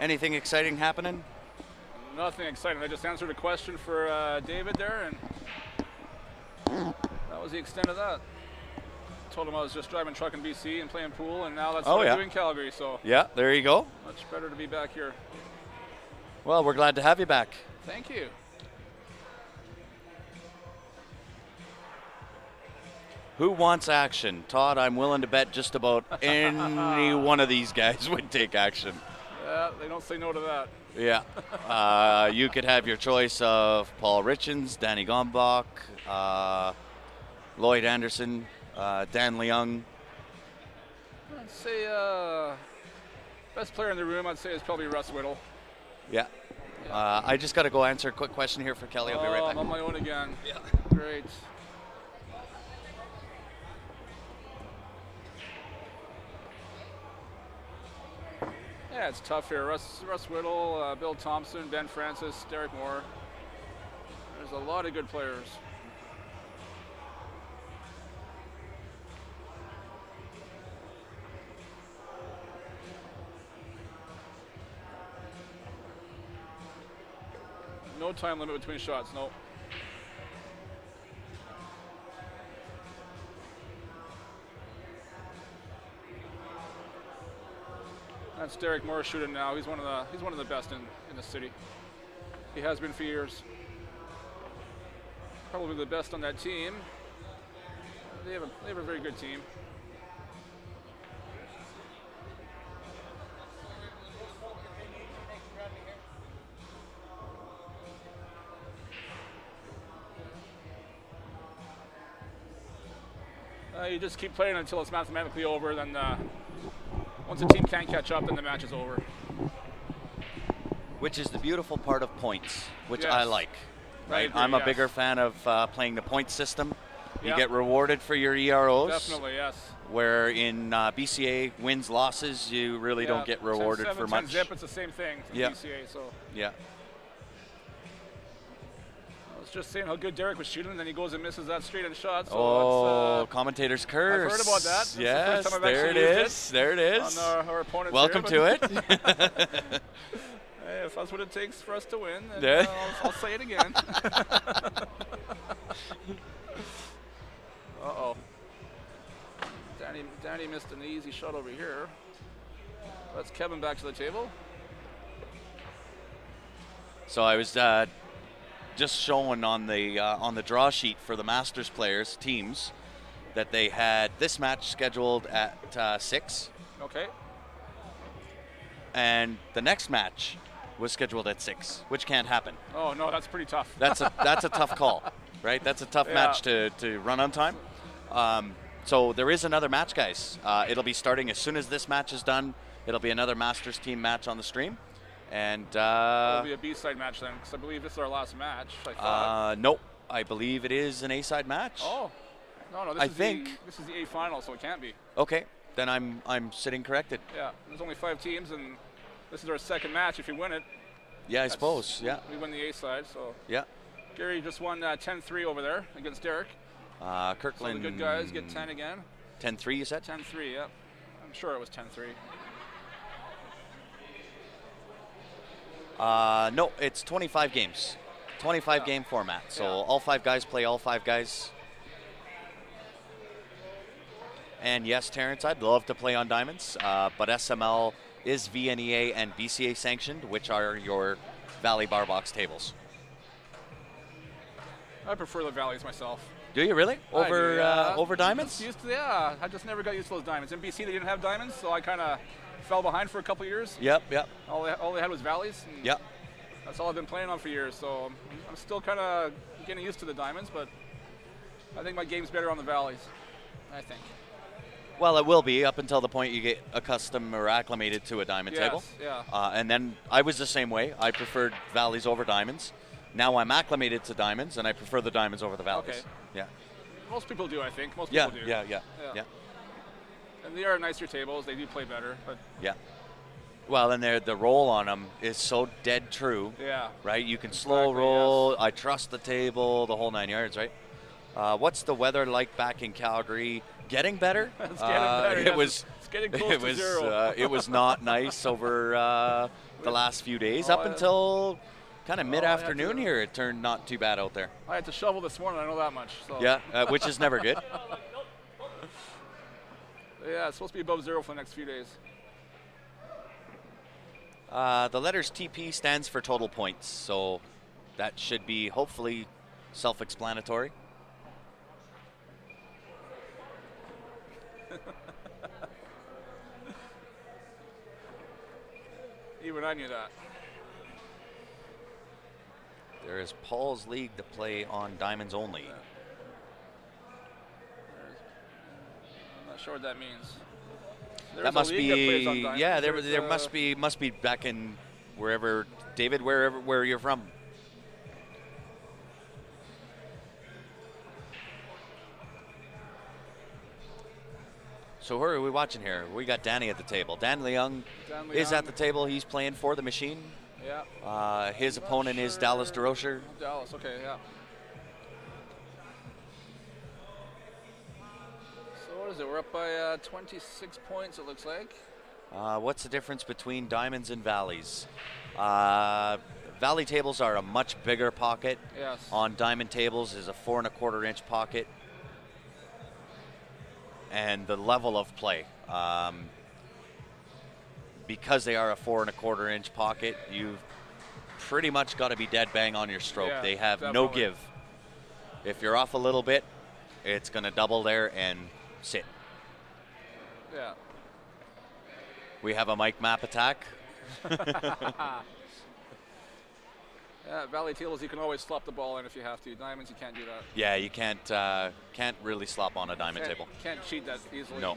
Anything exciting happening? Nothing exciting. I just answered a question for David there, and that was the extent of that. Told him I was just driving truck in BC and playing pool, and now that's what I do in Calgary. So yeah, there you go. Much better to be back here. Well, we're glad to have you back. Thank you. Who wants action? Todd, I'm willing to bet just about any one of these guys would take action. Yeah, they don't say no to that. Yeah. You could have your choice of Paul Richens, Danny Gombach, Lloyd Anderson, Dan Leung. I'd say best player in the room, I'd say, is probably Russ Whittle. Yeah. I just got to go answer a quick question here for Kelly. I'll be right back. I'm on my own again. Yeah. Great. Yeah, it's tough here. Russ Whittle, Bill Thompson, Ben Francis, Derek Moore. There's a lot of good players. No time limit between shots, no. That's Derek Moore shooting now. He's one of the best in the city. He has been for years. Probably the best on that team. They have a very good team. You just keep playing until it's mathematically over. Then once the team can't catch up, then the match is over. Which is the beautiful part of points, which Yes. I like. Right? I'm a bigger fan of playing the point system. You get rewarded for your EROs. Definitely, yes. Where in BCA wins, losses, you really don't get rewarded 10-7, for much. 10-zip, it's the same thing in BCA. So. Yeah. I was just saying how good Derek was shooting, and then he goes and misses that straight-in shot. So commentator's curse. I've heard about that. That's yes, the first time I've there it actually is. There it is. On our opponents. Welcome here, to it. Hey, if that's what it takes for us to win, then Yeah. I'll say it again. Uh-oh. Danny missed an easy shot over here. That's Kevin back to the table. So I was just showing on the draw sheet for the Masters players teams that they had this match scheduled at 6. Okay. And the next match was scheduled at 6, which can't happen. Oh no, that's pretty tough. That's a tough call, right? That's a tough match to run on time. So there is another match, guys. It'll be starting as soon as this match is done. It'll be another Masters team match on the stream. And it'll be a B-side match then, because I believe this is our last match. I thought. Nope, I believe it is an A-side match. Oh, no, this is the A final, so it can't be. Okay, then I'm sitting corrected. Yeah, there's only 5 teams, and this is our second match. If you win it, yeah, I suppose. Yeah, we win the A side. So yeah, Gary just won 10-3 over there against Derek. Kirkland. So the good guys get 10 again. 10-3, you said? 10-3, yeah. I'm sure it was 10-3. No, it's 25 games. 25 game format. So all 5 guys play all 5 guys. And yes, Terrence, I'd love to play on diamonds, but SML is VNEA and BCA sanctioned, which are your Valley bar box tables. I prefer the valleys myself. Do you really? Over diamonds? I just never got used to those diamonds. In BC, they didn't have diamonds, so I kind of fell behind for a couple years. Yep. All they had was valleys. Yep. That's all I've been playing on for years, so I'm still kind of getting used to the diamonds, but I think my game's better on the valleys, I think. Well, it will be up until the point you get accustomed or acclimated to a diamond table. Yeah. And then I was the same way. I preferred valleys over diamonds. Now I'm acclimated to diamonds, and I prefer the diamonds over the valleys. Okay. Yeah. Most people do, I think. Most people do. Yeah. And they are nicer tables. They do play better, but yeah. Well, and the roll on them is so dead true. Yeah. Right? You can slow roll. Yes. I trust the table, the whole 9 yards, right? What's the weather like back in Calgary? Getting better? It's getting better. It's getting close to zero. It was not nice over the last few days. Up until kind of mid-afternoon here, it turned not too bad out there. I had to shovel this morning, I know that much. So. Yeah, which is never good. Yeah, it's supposed to be above zero for the next few days. The letters TP stands for total points, so that should be hopefully self-explanatory. Even I knew that. There is Paul's League to play on diamonds only. I'm not sure what that means. That must be, yeah. There must be back in wherever, David, where you're from. So who are we watching here? We got Danny at the table. Dan Leung is at the table. He's playing for the machine. Yeah. His opponent is Dallas DeRocher. Dallas, okay, yeah. So what is it? We're up by 26 points, it looks like. What's the difference between diamonds and valleys? Valley tables are a much bigger pocket. Yes. On diamond tables is a 4 1/4 inch pocket. And the level of play, because they are a 4 1/4 inch pocket, you've pretty much got to be dead bang on your stroke. Yeah, they have definitely. no give. If you're off a little bit, it's going to double there and sit. Yeah. We have a mic map attack. Yeah, Valley tables you can always slop the ball in if you have to. Diamonds you can't do that. Yeah, you can't really slop on a diamond table. Can't cheat that easily. No.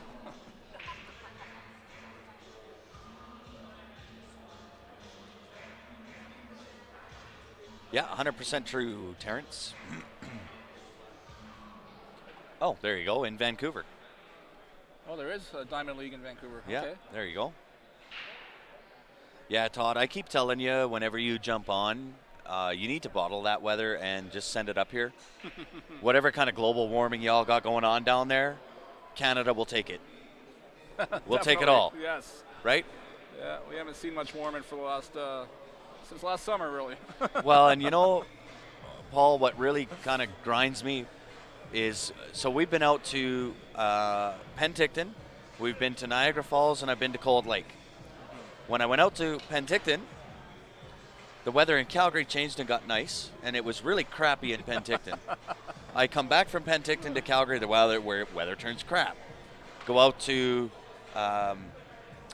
Yeah, 100% true, Terrence. Oh, there you go, in Vancouver. Oh, there is a Diamond League in Vancouver. Yeah, Okay. there you go. Yeah, Todd, I keep telling you, whenever you jump on, you need to bottle that weather and just send it up here. Whatever kind of global warming y'all got going on down there, Canada will take it. We'll take it all. Yes. Right? Yeah, we haven't seen much warming for the last, since last summer, really. Well, and you know, Paul, what really kind of grinds me is, so we've been out to Penticton, we've been to Niagara Falls, and I've been to Cold Lake. When I went out to Penticton, the weather in Calgary changed and got nice, and it was really crappy in Penticton. I come back from Penticton to Calgary, the weather turns crap. Go out to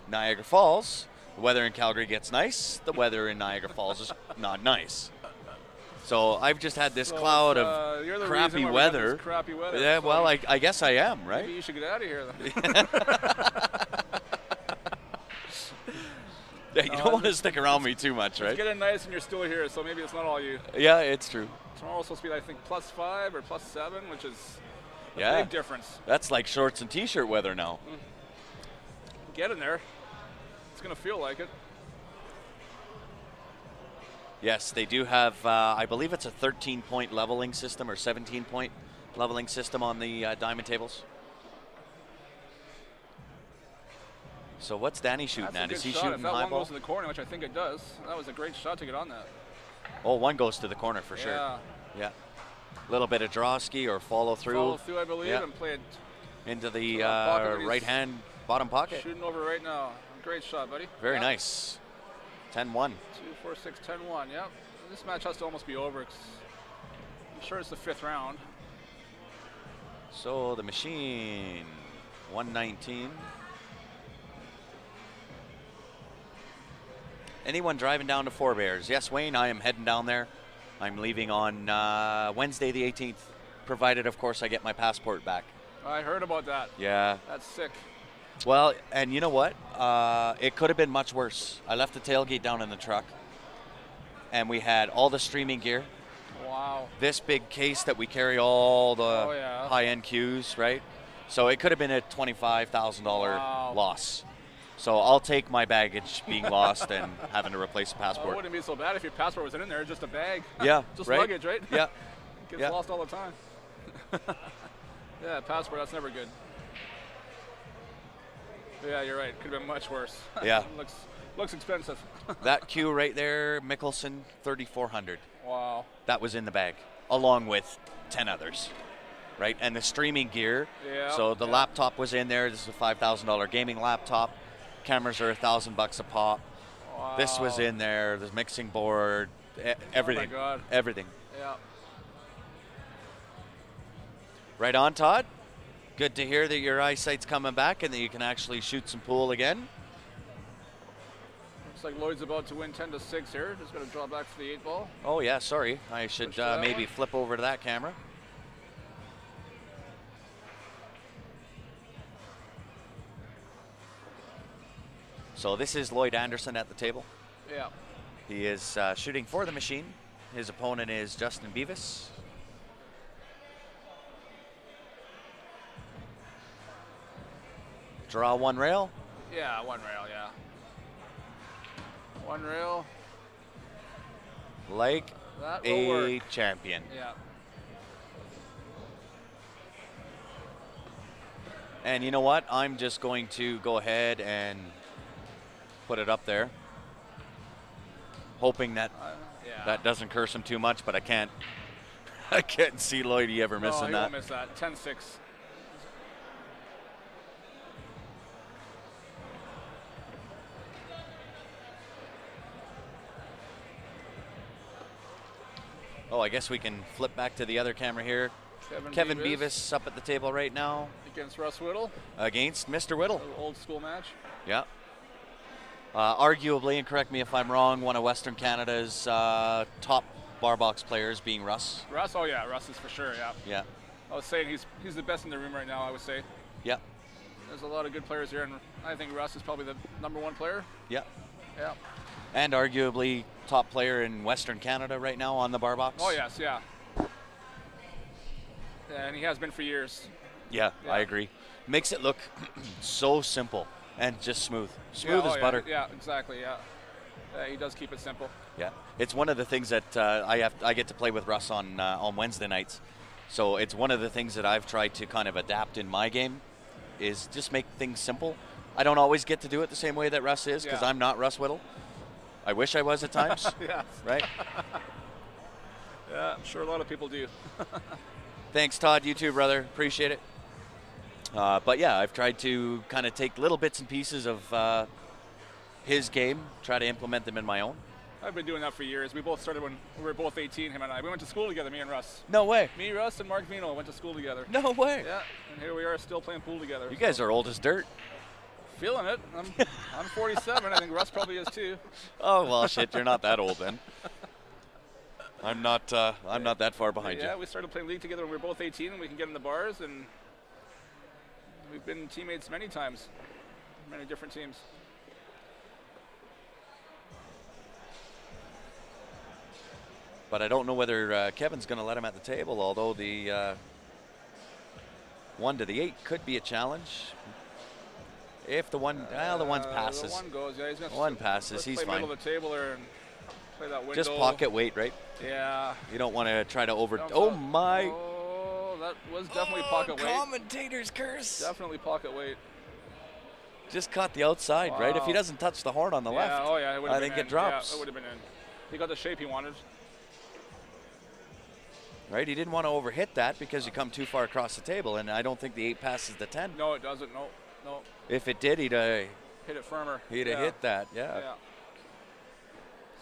Niagara Falls, the weather in Calgary gets nice, the weather in Niagara Falls is not nice. So I've just had this cloud of you're the crappy reason why weather. we have this crappy weather. Yeah, So well, I guess I am, right? maybe you should get out of here then. Yeah, you don't want to stick around me too much, right? It's getting nice and you're still here, so maybe it's not all you. Yeah, it's true. Tomorrow's supposed to be, I think, +5 or +7, which is a Yeah. big difference. That's like shorts and t-shirt weather now. Get in there. It's going to feel like it. Yes, they do have, I believe it's a 13-point leveling system or 17-point leveling system on the diamond tables. So what's Danny shooting at? That's a Is good he shot. shooting If that high one ball? goes to the corner, which I think it does, that was a great shot to get on that. Oh, one goes to the corner for sure. Yeah. Yeah. A little bit of draw ski or follow through. Follow through, I believe, Yeah. and play it. Into the To that pocket that he's right-hand bottom pocket. Shooting over right now. Great shot, buddy. Very Yeah. nice. 10-1. 2, 4, 6, 10-1. Yep. This match has to almost be over. 'Cause I'm sure it's the 5th round. So the machine, 119. Anyone driving down to Four Bears? Yes, Wayne, I am heading down there. I'm leaving on Wednesday the 18th, provided, of course, I get my passport back. I heard about that. Yeah. That's sick. Well, and you know what? It could have been much worse. I left the tailgate down in the truck, and we had all the streaming gear. Wow. This big case that we carry all the Oh, yeah. high-end cues, right? So it could have been a $25,000 Wow. loss. So I'll take my baggage being lost and having to replace a Well, it passport. wouldn't be so bad if your passport wasn't in there. Just a bag. Yeah, Just right? luggage, right? Yeah. Gets Yeah. lost all the time. Yeah, passport, that's never good. Yeah, you're right. Could have been much worse. Yeah. looks expensive. That cue right there, Mickelson, 3,400. Wow. That was in the bag, along with 10 others, right? And the streaming gear. Yeah. So the yeah. laptop was in there. This is a $5,000 gaming laptop. Cameras are $1,000 a pop. Wow. This was in there. The mixing board, everything. Oh my God. Everything. Yeah. Right on, Todd. Good to hear that your eyesight's coming back and that you can actually shoot some pool again. Looks like Lloyd's about to win 10-6 here. Just going to draw back for the 8-ball. Oh yeah, sorry. I should Push to that maybe one. flip over to that camera. So this is Lloyd Anderson at the table. Yeah. He is shooting for the machine. His opponent is Justin Beavis. Draw one rail. Yeah, one rail, yeah. One rail. Like That will a work. champion. Yeah. And you know what? I'm just going to go ahead and put it up there, hoping that Yeah. that doesn't curse him too much, but I can't. I can't see Lloydie ever No, missing he that. won't miss that. 10-6. Oh, I guess we can flip back to the other camera here. Kevin Beavis up at the table right now against Russ Whittle. against Mr. Whittle. Old school match. Yeah. Arguably, and correct me if I'm wrong, one of Western Canada's top bar box players being Russ. Russ, oh yeah, Russ is for sure, yeah. Yeah. I was saying he's the best in the room right now, I would say. Yeah. There's a lot of good players here, and I think Russ is probably the #1 player. Yeah. Yeah. And arguably top player in Western Canada right now on the bar box. Oh yes, yeah. And he has been for years. Yeah, I agree. Makes it look so simple and just smooth. Smooth as butter. Yeah, exactly, yeah. He does keep it simple. Yeah. It's one of the things that I get to play with Russ on Wednesday nights. So it's one of the things that I've tried to kind of adapt in my game is just make things simple. I don't always get to do it the same way that Russ is because I'm not Russ Whittle. I wish I was at times. Yeah. Right? Yeah, I'm sure a lot of people do. Thanks, Todd. You too, brother. Appreciate it. But yeah, I've tried to kind of take little bits and pieces of his game, try to implement them in my own. I've been doing that for years. We both started when we were both 18, him and I. We went to school together, me and Russ. No way. Me, Russ, and Mark Vino went to school together. No way. Yeah, and here we are still playing pool together. You guys are old as dirt. Feeling it. I'm 47. I think Russ probably is too. Oh, well, shit, you're not that old then. I'm not that far behind you. Yeah, we started playing league together when we were both 18, and we can get in the bars, and we've been teammates many times, many different teams. But I don't know whether Kevin's going to let him at the table, although the 1 to the 8 could be a challenge. If the one passes. The one goes, yeah. He's gonna one passes, he's play fine. Middle of the table there and play that window. Just pocket weight, right? Yeah. You don't want to try to Oh my! Oh, that was definitely pocket weight. Commentator's curse. Definitely pocket weight. Just caught the outside, right? If he doesn't touch the horn on the left, oh yeah, I think it drops. Yeah, it would have been in. He got the shape he wanted. Right, he didn't want to overhit that because you come too far across the table, and I don't think the 8 passes the 10. No, it doesn't. No. If it did, he'd hit it firmer. He'd have hit that, yeah.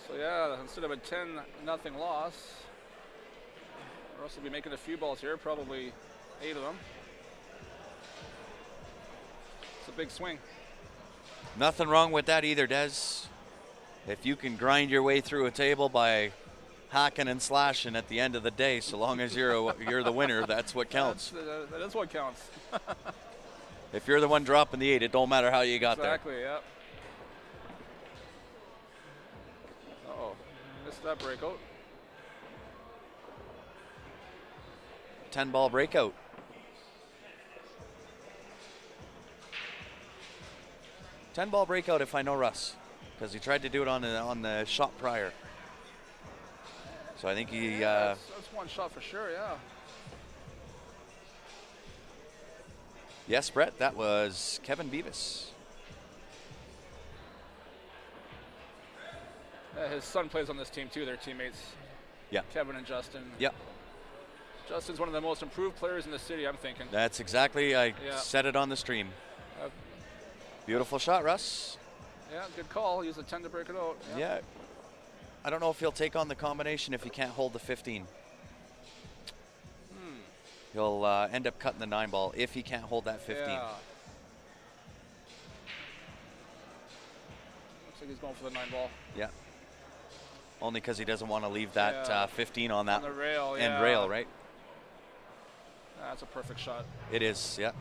So yeah, instead of a 10-0 loss, Russ will be making a few balls here, probably 8 of them. It's a big swing. Nothing wrong with that either, Des. If you can grind your way through a table by hacking and slashing at the end of the day, so long as you're the winner, that's what counts. That is what counts. If you're the one dropping the 8, it don't matter how you got there. Exactly, yeah. Uh-oh, missed that breakout. 10-ball breakout. 10-ball breakout if I know Russ, because he tried to do it on the shot prior. So I think he. That's one shot for sure, yeah. Yes, Brett, that was Kevin Beavis. His son plays on this team too. They're teammates. Yeah. Kevin and Justin. Yeah. Justin's one of the most improved players in the city, I'm thinking. That's exactly. I said it on the stream. Beautiful shot, Russ. Yeah, good call. Use a 10 to break it out. Yeah. I don't know if he'll take on the combination if he can't hold the 15. He'll end up cutting the 9-ball if he can't hold that 15. Yeah. Looks like he's going for the 9-ball. Yeah. Only because he doesn't want to leave that 15 on that on the rail, end rail, right? That's a perfect shot. It is, yeah.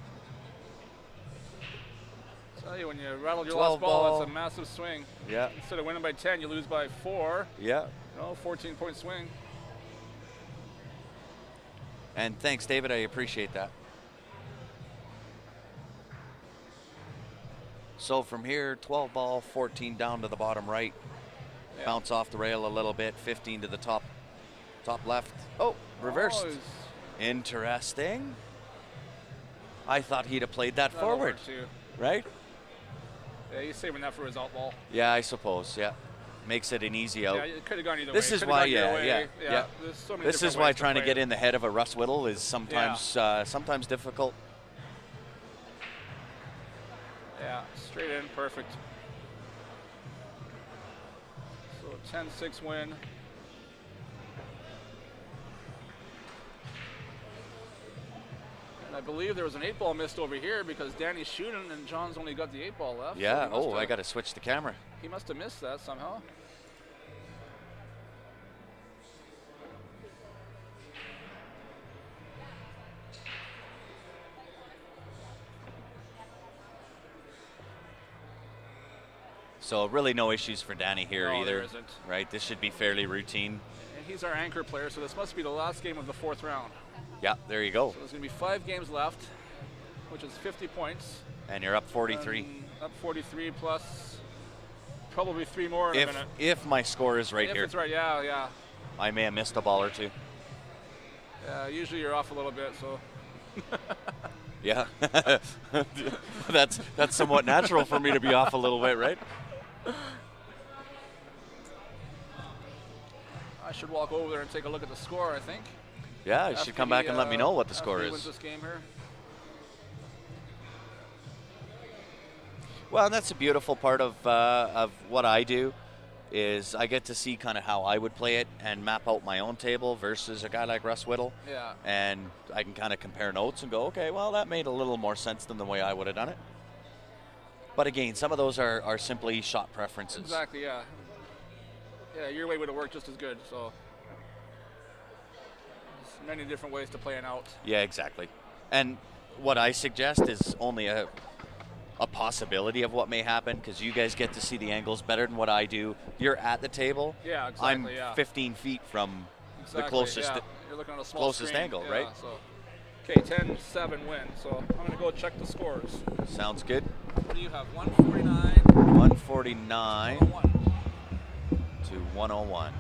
Tell you, when you rattle your 12 last ball, ball. it's a massive swing. Yeah. Instead of winning by 10, you lose by 4. Yeah. 14-point swing. And thanks, David. I appreciate that. So from here, 12 ball, 14 down to the bottom right. Yeah. Bounce off the rail a little bit, 15 to the top left. Oh, reversed. Interesting. I thought he'd have played that forward. Too. Right? Yeah, he's saving that for his out ball. Yeah, I suppose, yeah. Makes it an easy out. Yeah, it could have gone either way. This is why, yeah. So this is why trying to get in the head of a Russ Whittle is sometimes sometimes difficult. Yeah, straight in, perfect. So 10-6 win. And I believe there was an 8-ball missed over here because Danny's shooting and John's only got the 8-ball left. Yeah, so I got to switch the camera. He must have missed that somehow. So really no issues for Danny here No, either. there isn't. Right, this should be fairly routine. And he's our anchor player, so this must be the last game of the 4th round. Yeah, there you go. So there's going to be 5 games left, which is 50 points. And you're up 43. Up 43 plus probably 3 more in a minute. If my score is right If here. it's right, yeah, yeah. I may have missed a ball or two. Usually you're off a little bit, so. Yeah, that's somewhat natural for me to be off a little bit, right? I should walk over there and take a look at the score, I think. Yeah, you should come back and let me know what the score is. Wins this game here. Well, and that's the beautiful part of what I do, is I get to see kind of how I would play it and map out my own table versus a guy like Russ Whittle. Yeah. And I can kind of compare notes and go, okay, well, that made a little more sense than the way I would have done it. But again, some of those are simply shot preferences. Exactly, yeah. Yeah, your way would have worked just as good, so. There's many different ways to play an out. Yeah, exactly. And what I suggest is only a possibility of what may happen, because you guys get to see the angles better than what I do. You're at the table. Yeah, exactly. I'm 15 feet from exactly, the closest You're looking at a small closest screen. angle, yeah, right? So. Okay, 10-7 win. So I'm going to go check the scores. Sounds good. What do you have? 149. 149 to 101.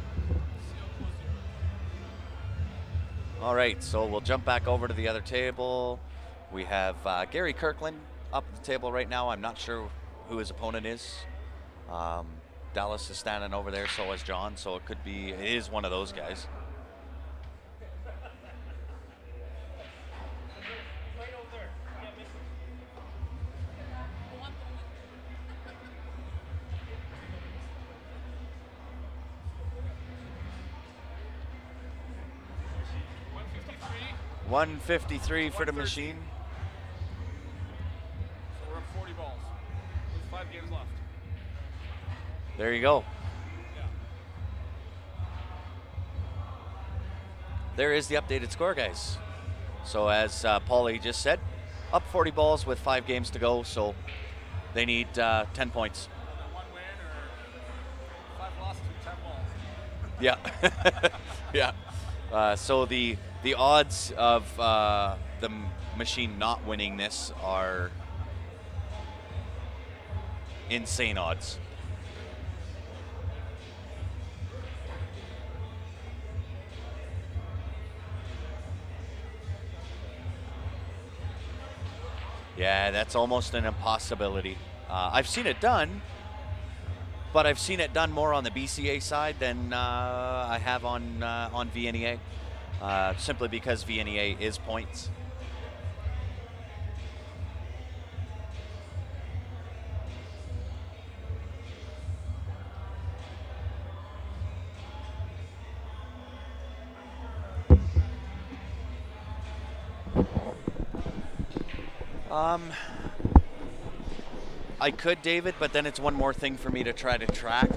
All right, so we'll jump back over to the other table. We have Gary Kirkland up at the table right now. I'm not sure who his opponent is. Dallas is standing over there, so is John, so it is one of those guys. $153 for the machine. So we're up 40 balls. There's 5 games left. There you go. Yeah. There is the updated score, guys. So as Paulie just said, up 40 balls with 5 games to go, so they need 10 points. 1 win or 5 losses with 10 balls. Yeah. Yeah. So the odds of the machine not winning this are insane odds. Yeah, that's almost an impossibility. I've seen it done, but I've seen it done more on the BCA side than I have on VNEA, simply because VNEA is points. I could, David, but then it's one more thing for me to try to track.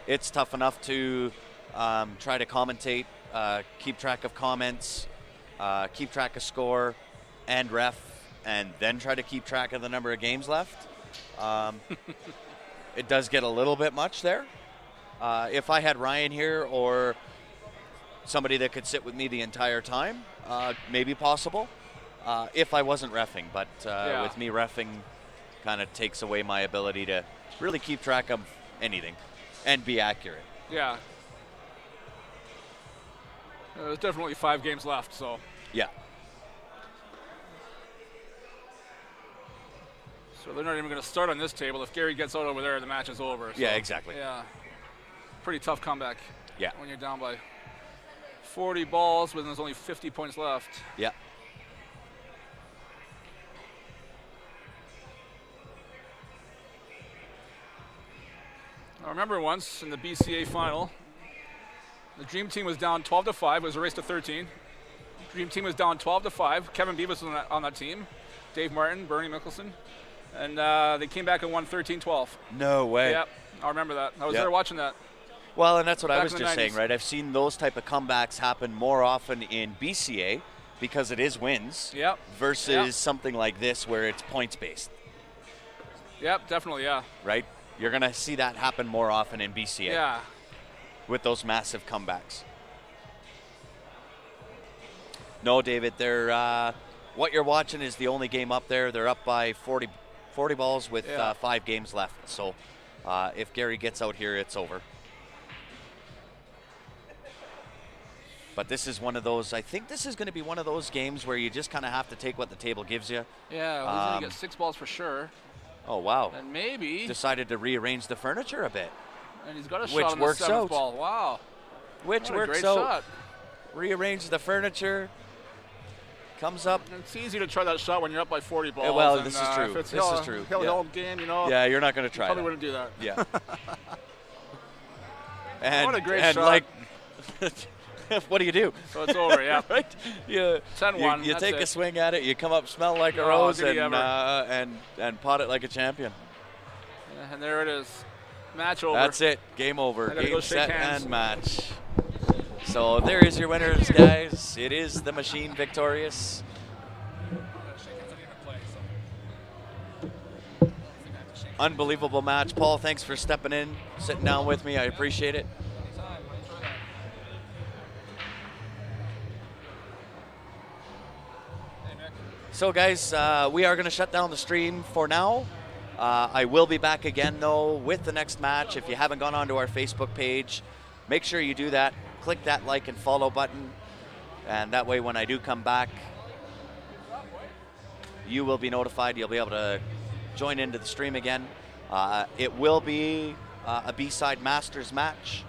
It's tough enough to try to commentate, keep track of comments, keep track of score and ref, and then try to keep track of the number of games left. It does get a little bit much there. If I had Ryan here or somebody that could sit with me the entire time, maybe possible. If I wasn't reffing, but with me reffing, kind of takes away my ability to really keep track of anything and be accurate. Yeah. There's definitely 5 games left, so. Yeah. So they're not even going to start on this table. If Gary gets out over there, the match is over. So. Yeah, exactly. Yeah. Pretty tough comeback. Yeah. When you're down by 40 balls when there's only 50 points left. Yeah. I remember once in the BCA final, the Dream Team was down 12-5. It was a race to 13. Dream Team was down 12-5. Kevin Beavis was on that team. Dave Martin, Bernie Mickelson. And they came back and won 13-12. No way. Yep, I remember that. I was there watching that. Well, and that's what I Back was in the just 90s. saying, right? I've seen those type of comebacks happen more often in BCA because it is wins Yep. versus something like this where it's points-based, Yep, definitely, yeah. right? You're going to see that happen more often in BCA Yeah. with those massive comebacks. No, David, they're what you're watching is the only game up there. They're up by 40 balls with 5 games left. So if Gary gets out here, it's over. But this is one of those, I think this is going to be one of those games where you just kind of have to take what the table gives you. Yeah, well, he's going to get 6 balls for sure. Oh, wow. And maybe. Decided to rearrange the furniture a bit. And he's got a Which shot on works the 7th out. ball. Wow. Which What a works great out. shot. Rearrange the furniture. Comes up. It's easy to try that shot when you're up by 40 balls. well, and, this is true. If it's This hill, is true. Hill game, you know. Yeah, you're not going to try Probably that. wouldn't do that. Yeah. And, What a great and shot. like, what do you do? So it's over, yeah. Right? You 10-1, You that's take it. a swing at it. You come up, smell like a Oh, rose, did he and ever. pot it like a champion. And there it is. Match over. That's it. Game over. I gotta Game, go shake set, hands. and match. So there is your winners, guys. It is the Machine victorious. Unbelievable match. Paul, thanks for stepping in, sitting down with me. I appreciate it. So guys, we are going to shut down the stream for now. I will be back again though with the next match. If you haven't gone onto our Facebook page, make sure you do that. Click that like and follow button, and that way when I do come back, you will be notified. You'll be able to join into the stream again. It will be a B-side Masters match.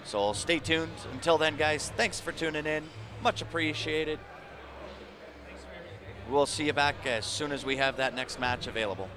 So stay tuned. Until then, guys, thanks for tuning in. Much appreciated. We'll see you back as soon as we have that next match available.